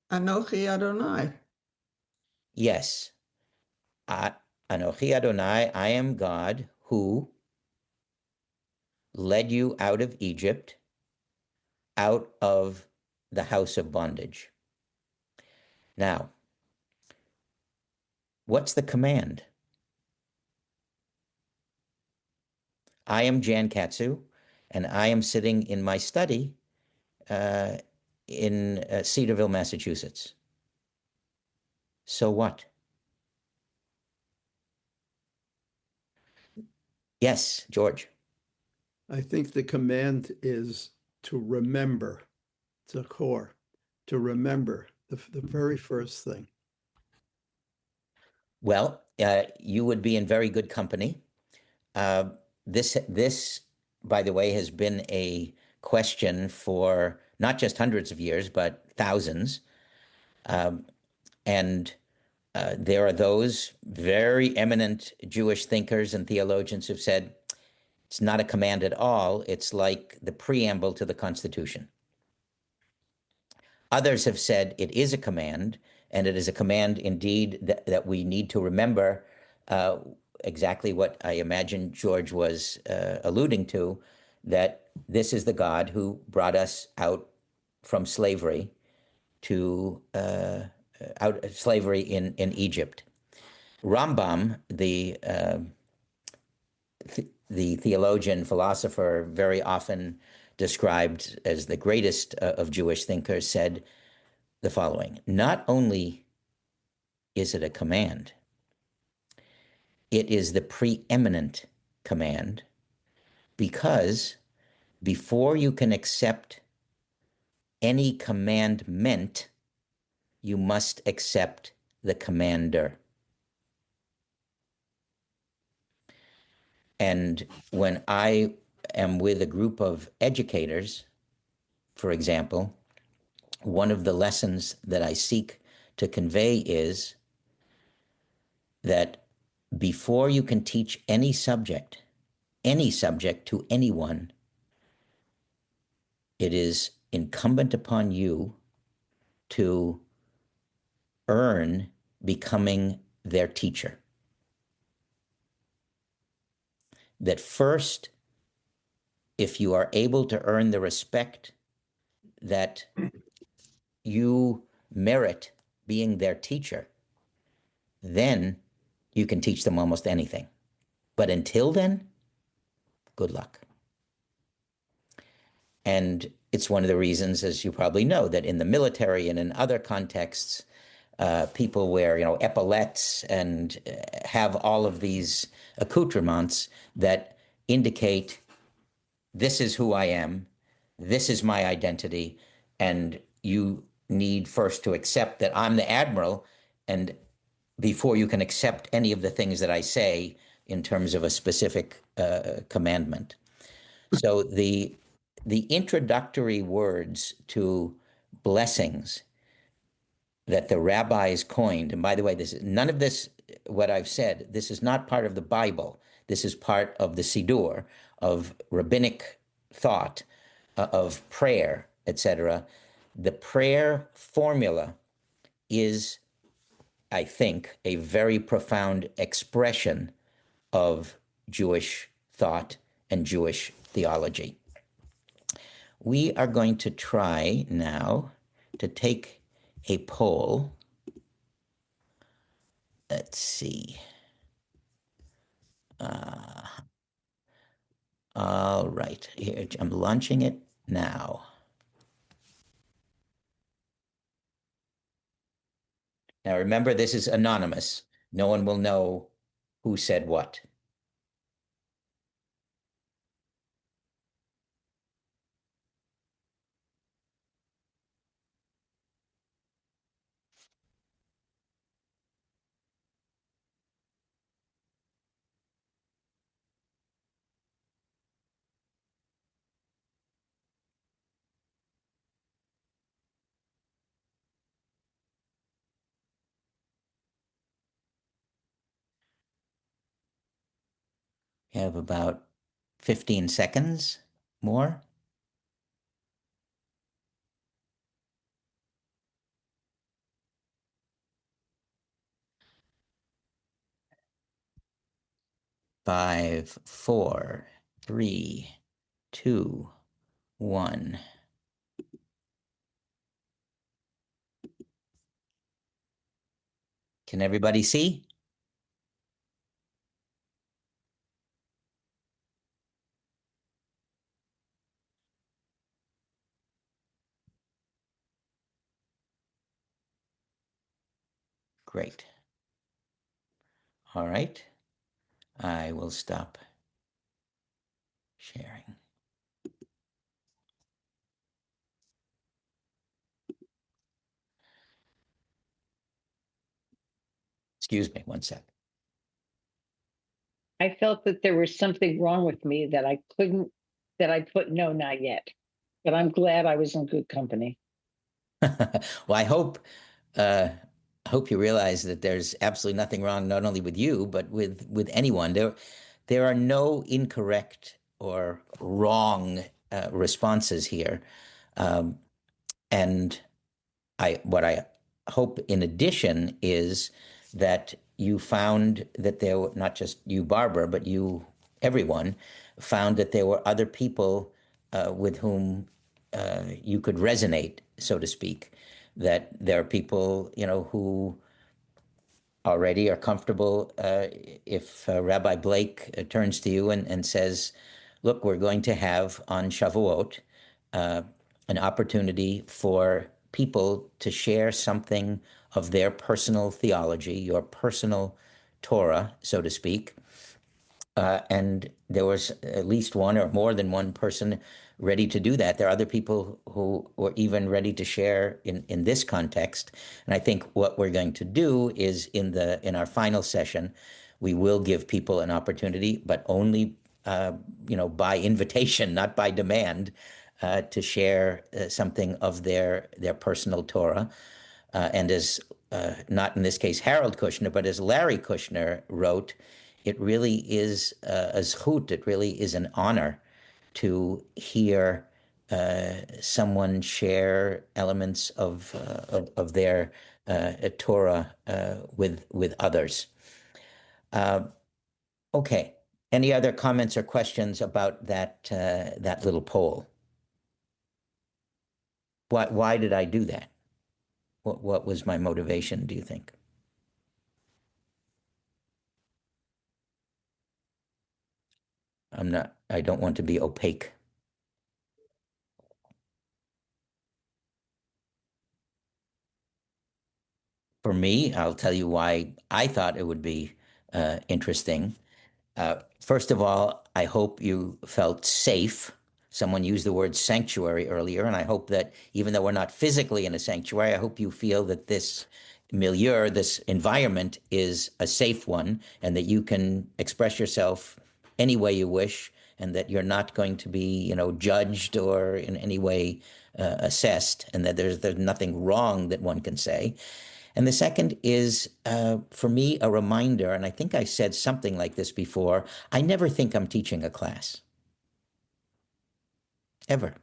Anochi Adonai. Yes. Anochi Adonai, I am God who led you out of Egypt, out of the house of bondage. Now, what's the command? I am Jan Katzew, and I am sitting in my study in Cedarville, Massachusetts. So what? Yes, George. I think the command is to remember. It's a core, to remember the very first thing. Well, you would be in very good company. This, by the way, has been a question for not just hundreds of years, but thousands. And there are those very eminent Jewish thinkers and theologians who've said it's not a command at all. It's like the preamble to the Constitution. Others have said it is a command, and it is a command indeed that we need to remember exactly what I imagine George was alluding to, that this is the God who brought us out from slavery to out of slavery in Egypt. Rambam, the theologian, philosopher, very often described as the greatest of Jewish thinkers, said the following: not only is it a command, it is the preeminent command, because before you can accept any commandment, you must accept the commander. And when I am with a group of educators, for example, one of the lessons that I seek to convey is that before you can teach any subject to anyone, it is incumbent upon you to earn becoming their teacher. That first, if you are able to earn the respect that you merit being their teacher, then you can teach them almost anything. But until then, good luck. And it's one of the reasons, as you probably know, that in the military and in other contexts, people wear, epaulets and have all of these accoutrements that indicate this is who I am, this is my identity, and you need first to accept that I'm the admiral, and before you can accept any of the things that I say in terms of a specific commandment. So the introductory words to blessings that the rabbis coined, and by the way, none of this, what I've said, this is not part of the Bible. This is part of the Siddur, of rabbinic thought, of prayer, etc. The prayer formula is, I think, a very profound expression of Jewish thought and Jewish theology. We are going to try now to take a poll. Let's see. All right, here, I'm launching it now. Now remember, this is anonymous. No one will know who said what. We have about 15 seconds more. 5, 4, 3, 2, 1. Can everybody see? Great. All right. I will stop sharing. Excuse me, one sec. I felt that there was something wrong with me that I couldn't, that I put no, not yet. But I'm glad I was in good company. Well, I hope you realize that there's absolutely nothing wrong, not only with you, but with anyone. There are no incorrect or wrong responses here. And what I hope in addition is that you found that there were, not just you, Barbara, but you, everyone, found that there were other people with whom you could resonate, so to speak. That there are people, who already are comfortable. If Rabbi Blake turns to you and says, look, we're going to have on Shavuot an opportunity for people to share something of their personal theology, your personal Torah, so to speak. And there was at least one or more than one person ready to do that. There are other people who were even ready to share in this context. And I think what we're going to do is in our final session, we will give people an opportunity, but only by invitation, not by demand, to share something of their personal Torah. And as not in this case Harold Kushner, but as Larry Kushner wrote, it really is a zchut, it really is an honor to hear someone share elements of their Torah with others. Okay. Any other comments or questions about that little poll? Why did I do that? What was my motivation, do you think? I don't want to be opaque. For me, I'll tell you why I thought it would be interesting. First of all, I hope you felt safe. Someone used the word sanctuary earlier, and I hope that even though we're not physically in a sanctuary, I hope you feel that this milieu, this environment is a safe one, and that you can express yourself any way you wish, and that you're not going to be, judged or in any way assessed, and that there's nothing wrong that one can say. And the second is, for me, a reminder, and I think I said something like this before, I never think I'm teaching a class. Ever.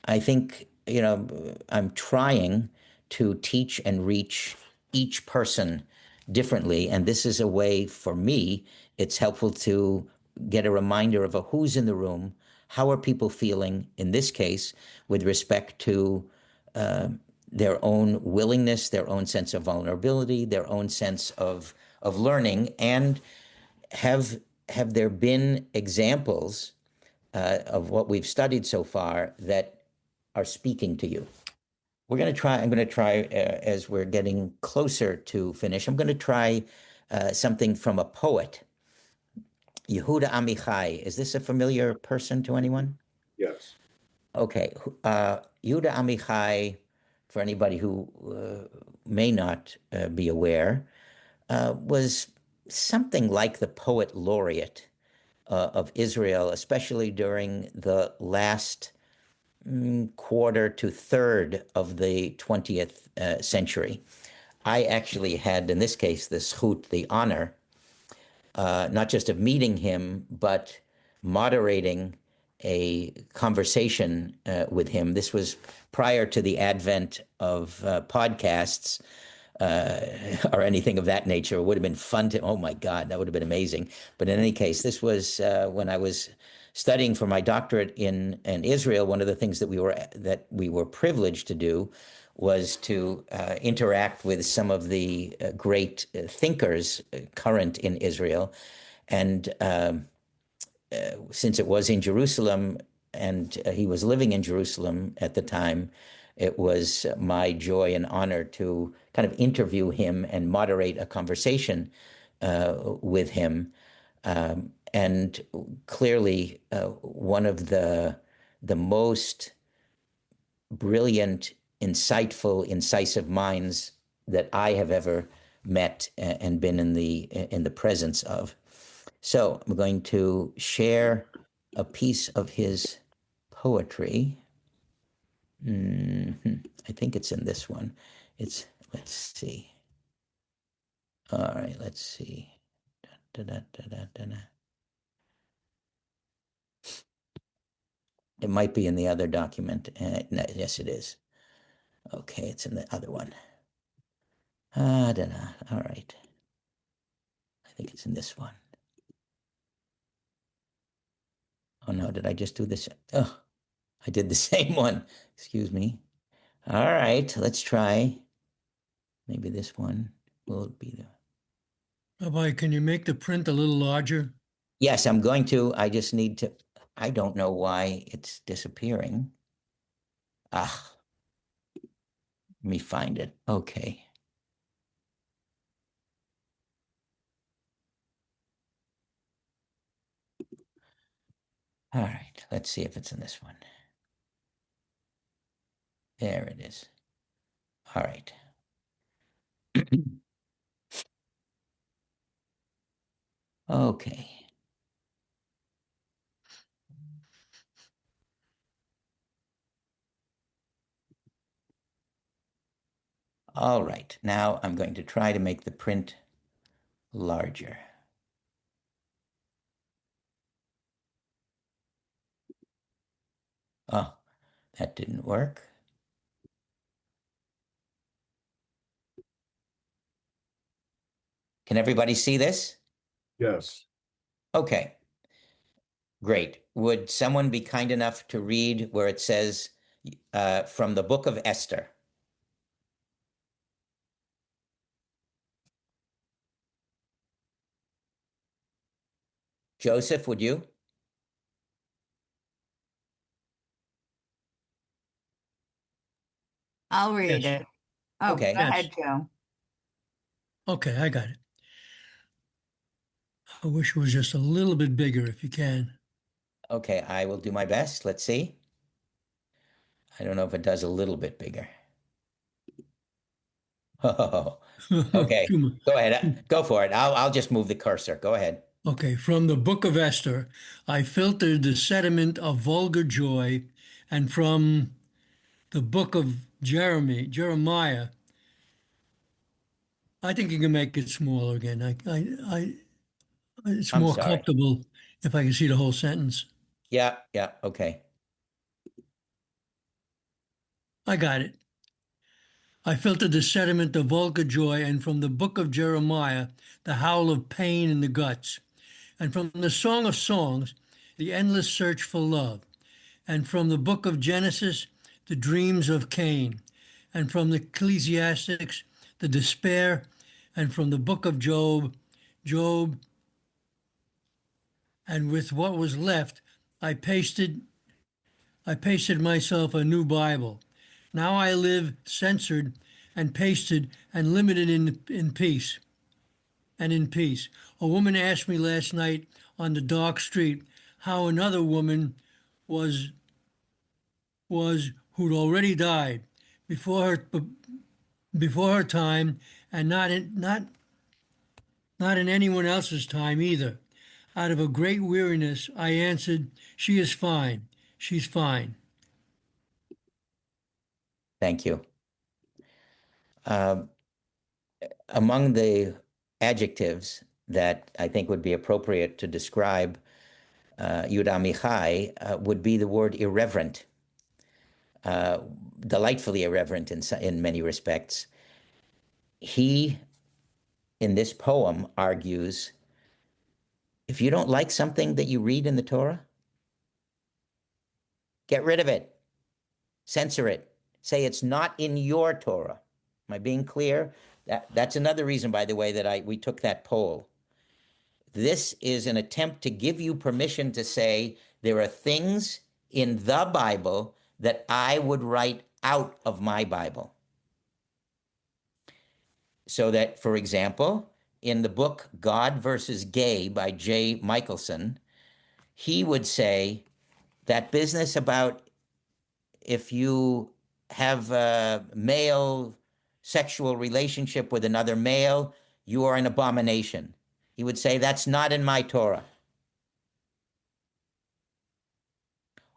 I think, I'm trying to teach and reach each person differently. And this is a way for me, it's helpful to get a reminder of who's in the room, how are people feeling, in this case, with respect to their own willingness, their own sense of vulnerability, their own sense of learning, and have there been examples of what we've studied so far that are speaking to you? I'm going to try, as we're getting closer to finish, I'm going to try something from a poet, Yehuda Amichai. Is this a familiar person to anyone? Yes. Okay. Yehuda Amichai, for anybody who may not be aware, was something like the poet laureate of Israel, especially during the last quarter to third of the 20th century. I actually had, in this case, the zchut, the honor, not just of meeting him, but moderating a conversation with him. This was prior to the advent of podcasts or anything of that nature. It would have been fun to, oh my God, that would have been amazing. But in any case, this was when I was studying for my doctorate in Israel. One of the things that we were privileged to do was to interact with some of the great thinkers current in Israel. And since it was in Jerusalem and he was living in Jerusalem at the time, it was my joy and honor to kind of interview him and moderate a conversation with him. And clearly, one of the most brilliant, insightful, incisive minds that I have ever met and been in the presence of. So I'm going to share a piece of his poetry. I think it's in this one. Let's see. All right, let's see. Da, da, da, da, da, da. It might be in the other document. No, yes, it is. Okay, it's in the other one. Da, da. All right. I think it's in this one. Oh no, did I just do this? Oh, I did the same one. Excuse me. All right, let's try. Maybe this one will be the. Rabbi, can you make the print a little larger? Yes, I'm going to. I just need to. I don't know why it's disappearing. Ah, let me find it. Okay. All right, let's see if it's in this one. There it is. All right. Okay. All right, now I'm going to try to make the print larger. Oh, that didn't work. Can everybody see this? Yes. Okay, great. Would someone be kind enough to read where it says from the book of Esther? Joseph, would you? I'll read Yes. it. Oh, Okay. go ahead, Yes. Joe. Okay, I got it. I wish it was just a little bit bigger if you can. Okay, I will do my best. Let's see. I don't know if it does a little bit bigger. Oh, okay. Too much. Go ahead. Go for it. I'll just move the cursor. Go ahead. Okay, from the book of Esther, I filtered the sediment of vulgar joy, and from the book of Jeremiah, I think you can make it smaller again. It's I'm more sorry. comfortable if I can see the whole sentence. Yeah, okay. I got it. I filtered the sediment of vulgar joy, and from the book of Jeremiah, the howl of pain in the guts, and from the Song of Songs, the endless search for love, and from the book of Genesis, the dreams of Cain, and from the Ecclesiastics, the despair, and from the book of Job, and with what was left, I pasted myself a new Bible. Now I live censored and pasted and limited in peace. And in peace. A woman asked me last night on the dark street how another woman was who'd already died before her time, and not in anyone else's time either. Out of a great weariness, I answered, "She is fine. She's fine." Thank you. Among the adjectives that I think would be appropriate to describe Yuda Amichai would be the word irreverent, delightfully irreverent in many respects. He, in this poem, argues, if you don't like something that you read in the Torah, get rid of it, censor it, say it's not in your Torah. Am I being clear? That's another reason, by the way, that we took that poll. This is an attempt to give you permission to say there are things in the Bible that I would write out of my Bible. So that, for example, in the book God versus Gay by J. Michelson, he would say that business about if you have a male sexual relationship with another male, you are an abomination. He would say that's not in my Torah.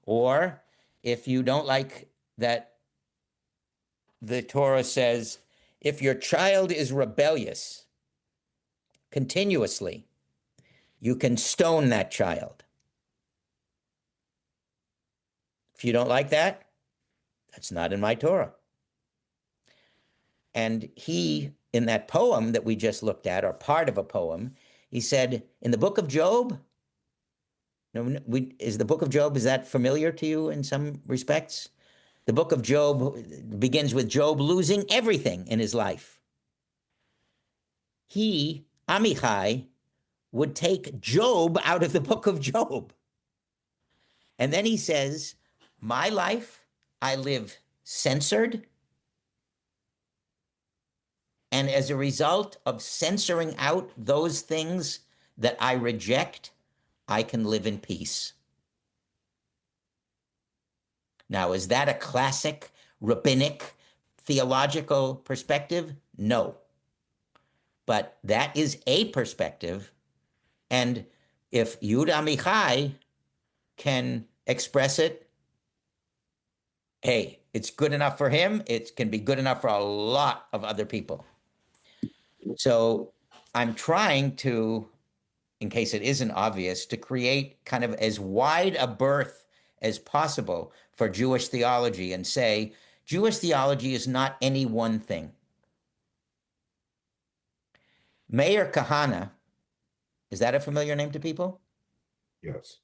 Or if you don't like that the Torah says, if your child is rebellious continuously, you can stone that child. If you don't like that, that's not in my Torah. And he, in that poem that we just looked at, or part of a poem, he said, in the book of Job, is the book of Job, is that familiar to you in some respects? The book of Job begins with Job losing everything in his life. He, Amichai, would take Job out of the book of Job. And then he says, my life, I live censored. And as a result of censoring out those things that I reject, I can live in peace. Now, is that a classic rabbinic theological perspective? No. But that is a perspective. And if Yehuda Amichai can express it, hey, it's good enough for him. It can be good enough for a lot of other people. So I'm trying to, in case it isn't obvious, to create kind of as wide a berth as possible for Jewish theology and say, Jewish theology is not any one thing. Meir Kahane, is that a familiar name to people? Yes.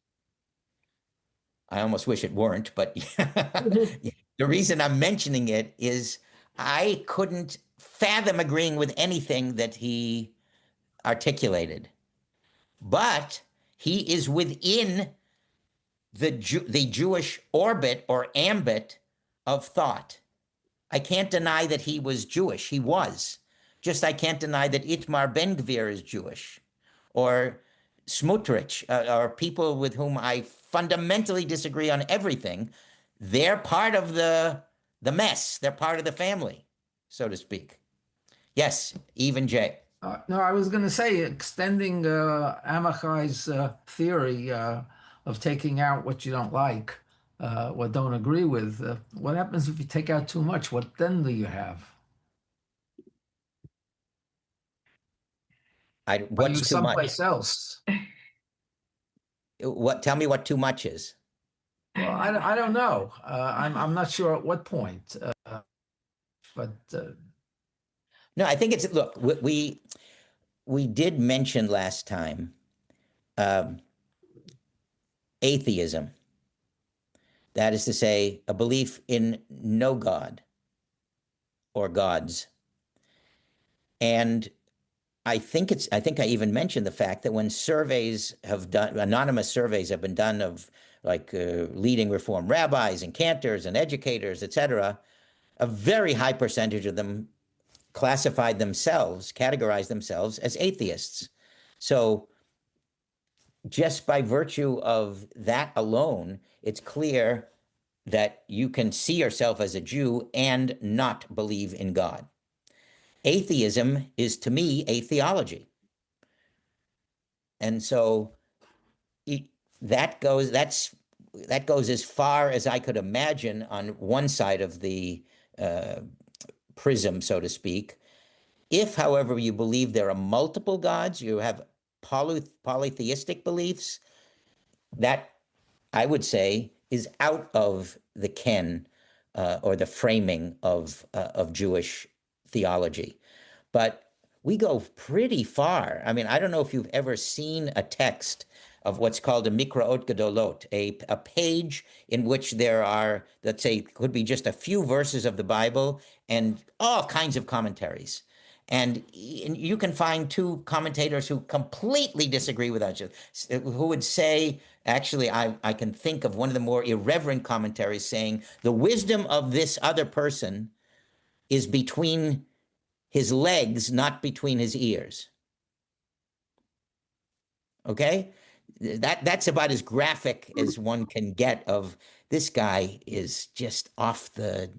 I almost wish it weren't, but the reason I'm mentioning it is I couldn't fathom agreeing with anything that he articulated. But he is within the Jewish orbit or ambit of thought. I can't deny that he was Jewish. He was. Just I can't deny that Itmar Ben-Gvir is Jewish, or Smotrich, or people with whom I fundamentally disagree on everything. They're part of the mess. They're part of the family, so to speak. Yes, even Jay. No, I was going to say, extending Amichai's theory of taking out what you don't like, what don't agree with. What happens if you take out too much? What then do you have? What's too someplace much? Else. What? Tell me what too much is. Well, I don't know. I'm not sure at what point. But no, I think it's, look, we did mention last time atheism. That is to say, a belief in no God or gods. And I think I even mentioned the fact that when surveys have done, anonymous surveys have been done of like leading Reform rabbis and cantors and educators, et cetera, a very high percentage of them categorized themselves as atheists. So just by virtue of that alone, it's clear that you can see yourself as a Jew and not believe in God. Atheism is, to me, a theology. And so that goes as far as I could imagine on one side of the prism, so to speak. If, however, you believe there are multiple gods, you have polytheistic beliefs, that I would say is out of the ken or the framing of Jewish theology. But we go pretty far. I mean, I don't know if you've ever seen a text of what's called a mikraot gedolot, a page in which there are, let's say, could be just a few verses of the Bible and all kinds of commentaries. And you can find two commentators who completely disagree with each other, who would say, actually, I can think of one of the more irreverent commentaries saying, the wisdom of this other person is between his legs, not between his ears. Okay? That's about as graphic as one can get of this guy is just off the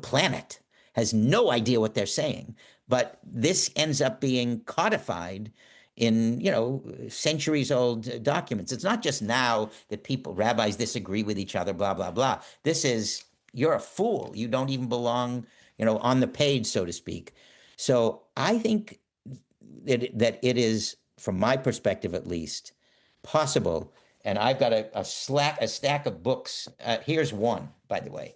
planet, has no idea what they're saying. But this ends up being codified in, centuries old documents. It's not just now that rabbis disagree with each other, blah, blah, blah. This is, you're a fool. You don't even belong, on the page, so to speak. So I think that it is, from my perspective at least, possible. And I've got a stack of books. Here's one, by the way.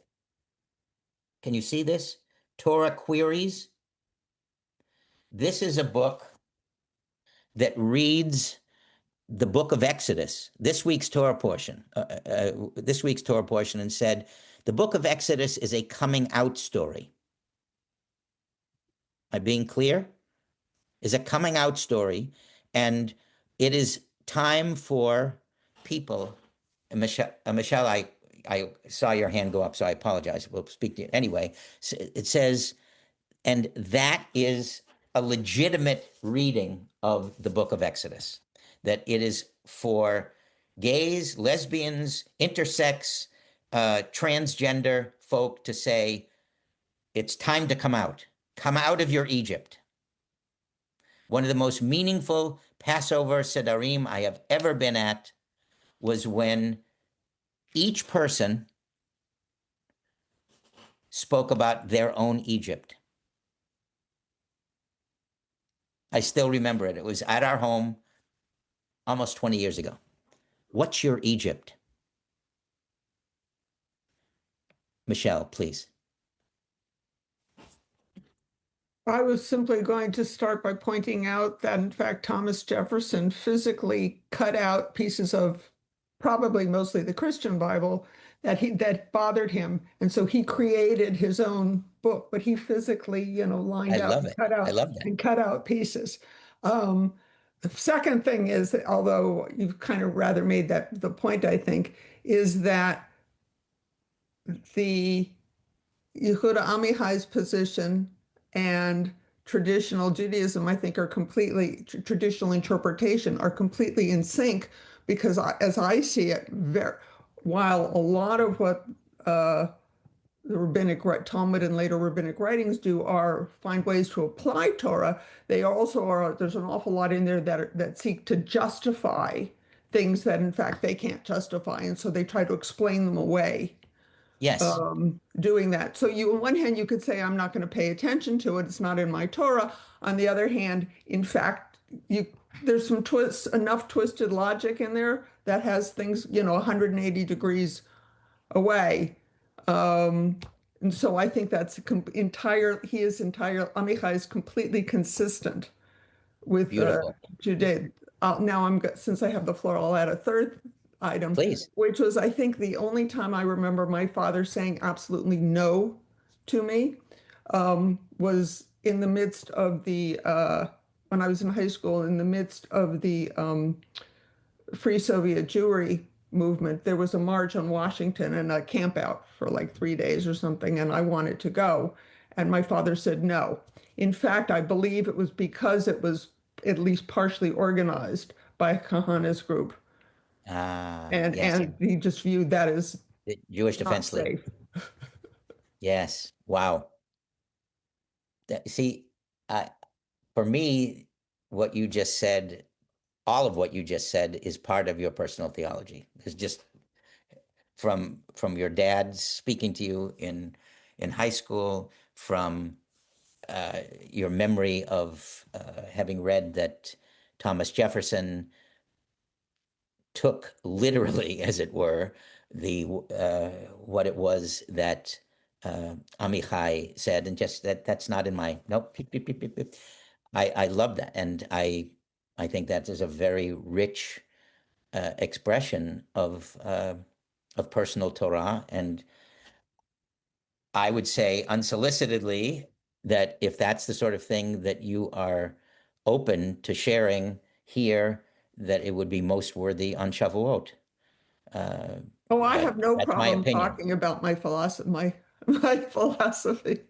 Can you see this? Torah Queries. This is a book that reads the book of Exodus, this week's Torah portion, and said, the book of Exodus is a coming out story. Am I being clear? Is a coming out story, and it is time for people. Michelle, I saw your hand go up, so I apologize. We'll speak to you anyway. So it says, and that is a legitimate reading of the book of Exodus, that it is for gays, lesbians, intersex, transgender folk to say, it's time to come out of your Egypt. One of the most meaningful Passover Sedarim I have ever been at was when each person spoke about their own Egypt. I still remember it. It was at our home almost 20 years ago. What's your Egypt? Michelle, please. I was simply going to start by pointing out that, in fact, Thomas Jefferson physically cut out pieces of probably mostly the Christian Bible that bothered him. And so he created his own book, but he physically, lined out and cut out pieces. The second thing is that, although you've kind of rather made the point, I think, is that the Yehuda Amichai's position and traditional Judaism, I think, are completely, traditional interpretation are completely in sync, because as I see it, while a lot of what the rabbinic Talmud and later rabbinic writings do are find ways to apply Torah, they also are, there's an awful lot in there that seek to justify things that in fact they can't justify, and so they try to explain them away. Yes. Doing that. So on one hand, you could say, I'm not going to pay attention to it. It's not in my Torah. On the other hand, in fact, there's some enough twisted logic in there that has things, 180 degrees away. And so I think that's Amichai is completely consistent with Judaism. Now since I have the floor, I'll add a third item, please, which was, I think, the only time I remember my father saying absolutely no to me, was in the midst of when I was in high school, in the midst of the Free Soviet Jewry movement. There was a march on Washington and a camp out for like 3 days or something, and I wanted to go. And my father said no. In fact, I believe it was because it was at least partially organized by a Kahanas group. And he just viewed that as the Jewish Defense League. Yes. Wow. See, for me, what you just said, all of what you just said, is part of your personal theology. It's just from your dad speaking to you in high school, from your memory of having read that Thomas Jefferson took literally, as it were, what it was that Amichai said, and just that's not in my nope. I love that, and I think that is a very rich expression of personal Torah. And I would say unsolicitedly that if that's the sort of thing that you are open to sharing here, that it would be most worthy on Shavuot. Oh, I have no that's my problem opinion. talking about my philosophy. My philosophy.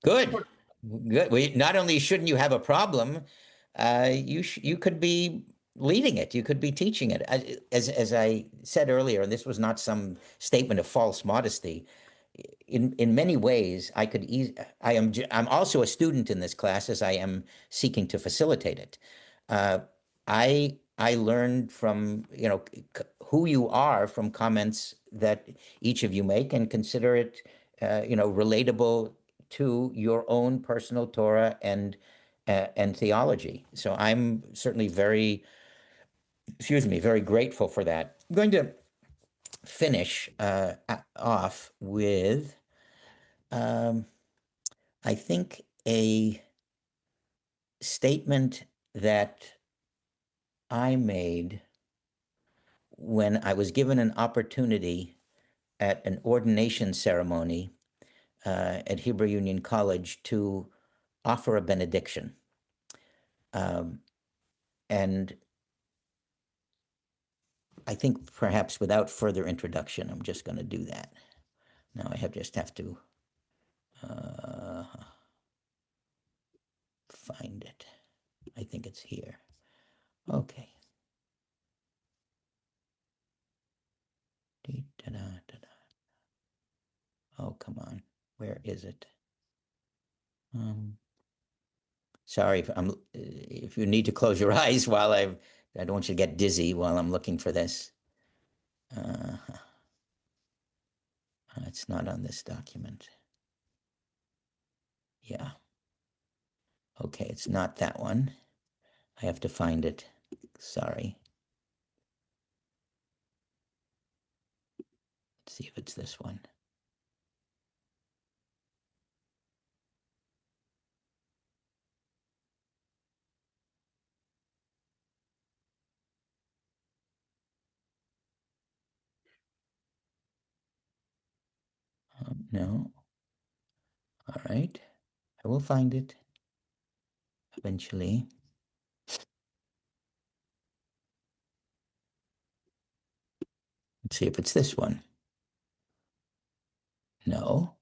Good. Not only shouldn't you have a problem, you could be leading it. You could be teaching it. As I said earlier, and this was not some statement of false modesty. In many ways, I'm also a student in this class, as I am seeking to facilitate it. I learned from who you are from comments that each of you make, and consider it relatable to your own personal Torah and theology. So I'm certainly very grateful for that. I'm going to finish off with, I think, a statement that I made when I was given an opportunity at an ordination ceremony at Hebrew Union College to offer a benediction. And I think perhaps without further introduction, I'm just going to do that. Now I just have to find it. I think it's here. Okay. Oh, come on. Where is it? Sorry if you need to close your eyes while I don't want you to get dizzy while I'm looking for this. It's not on this document. Yeah. Okay, it's not that one. I have to find it. Sorry. Let's see if it's this one. No. All right. I will find it eventually. Let's see if it's this one. No.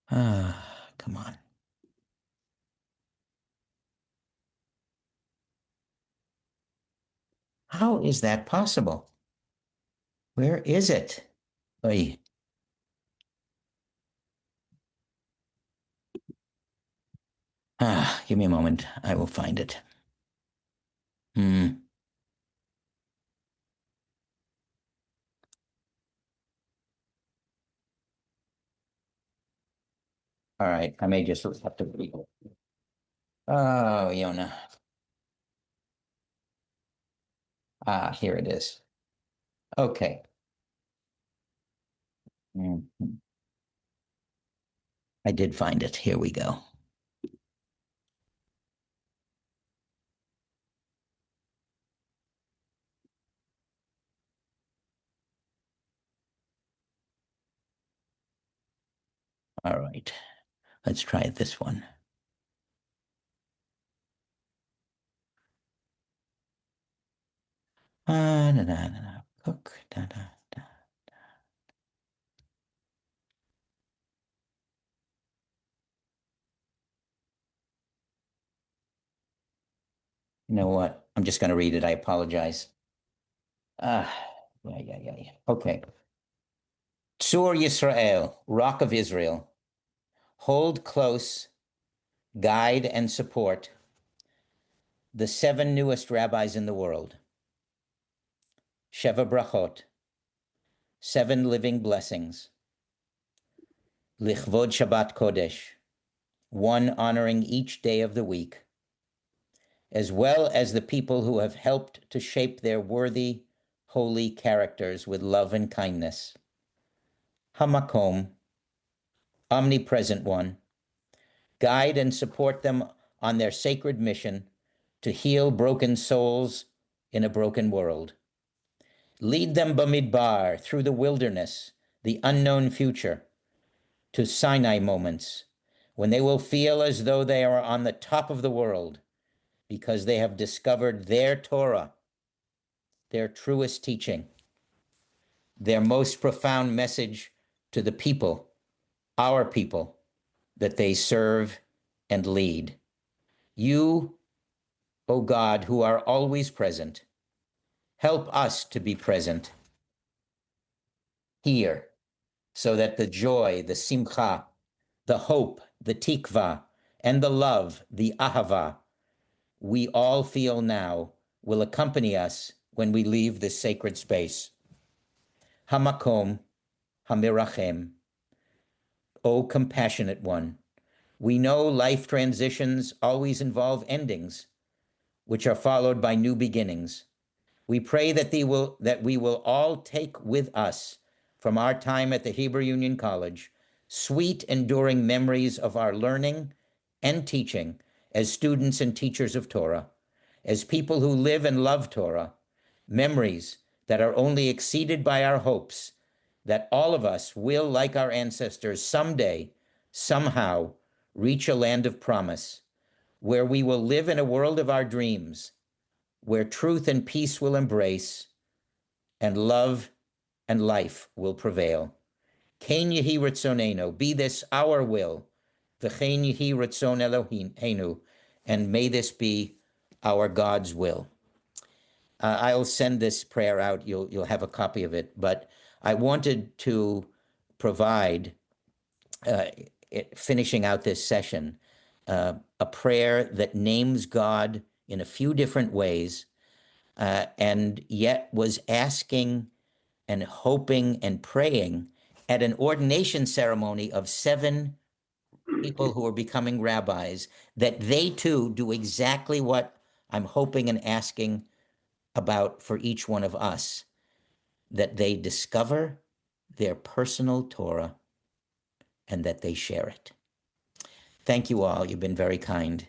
Come on. How is that possible? Where is it? Oy. Give me a moment. I will find it. All right. I may just have to read. Oh, Yona. Here it is. Okay. I did find it. Here we go. All right. Let's try this one. Cook. You know what? I'm just going to read it. I apologize. Yeah. Okay. Tzur Yisrael, Rock of Israel, hold close, guide, and support the 7 newest rabbis in the world. Sheva Brachot, 7 living blessings. Lichvod Shabbat Kodesh, 1 honoring each day of the week, as well as the people who have helped to shape their worthy, holy characters with love and kindness. Hamakom, omnipresent one, guide and support them on their sacred mission to heal broken souls in a broken world. Lead them Bamidbar, through the wilderness, the unknown future, to Sinai moments, when they will feel as though they are on the top of the world because they have discovered their Torah, their truest teaching, their most profound message to the people, our people, that they serve and lead. You, O God, who are always present, help us to be present here, so that the joy, the simcha, the hope, the tikva, and the love, the ahava, we all feel now will accompany us when we leave this sacred space. Hamakom, Hamirachem, O compassionate one, we know life transitions always involve endings, which are followed by new beginnings. We pray that we will all take with us from our time at the Hebrew Union College sweet, enduring memories of our learning and teaching as students and teachers of Torah, as people who live and love Torah, memories that are only exceeded by our hopes that all of us will, like our ancestors, someday, somehow, reach a land of promise, where we will live in a world of our dreams, where truth and peace will embrace, and love and life will prevail. Ken yehi ratzonenu, be this our will, v'chein yehi ratzon Eloheinu, and may this be our God's will. I'll send this prayer out. You'll have a copy of it, but I wanted to provide, finishing out this session, a prayer that names God in a few different ways, and yet was asking and hoping and praying at an ordination ceremony of 7 people who are becoming rabbis, that they too do exactly what I'm hoping and asking about for each one of us, that they discover their personal Torah and that they share it. Thank you all. You've been very kind.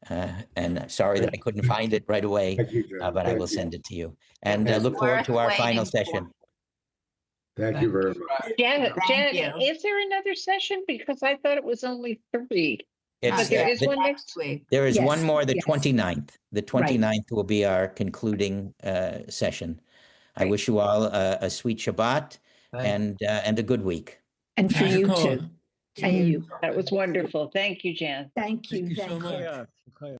And sorry that I couldn't find it right away, Thank you, John. but I will send it to you. And look forward to our final session. Thank you very much. Janet, Thank you. is there another session? Because I thought it was only 3. It's, But there is one next week. There is Yes, one more, the yes. 29th. The 29th will be our concluding session. I wish you all a sweet Shabbat and a good week. And for you too. And you. That was wonderful. Thank you, Jan. Thank you. Thank you so Thank you. much.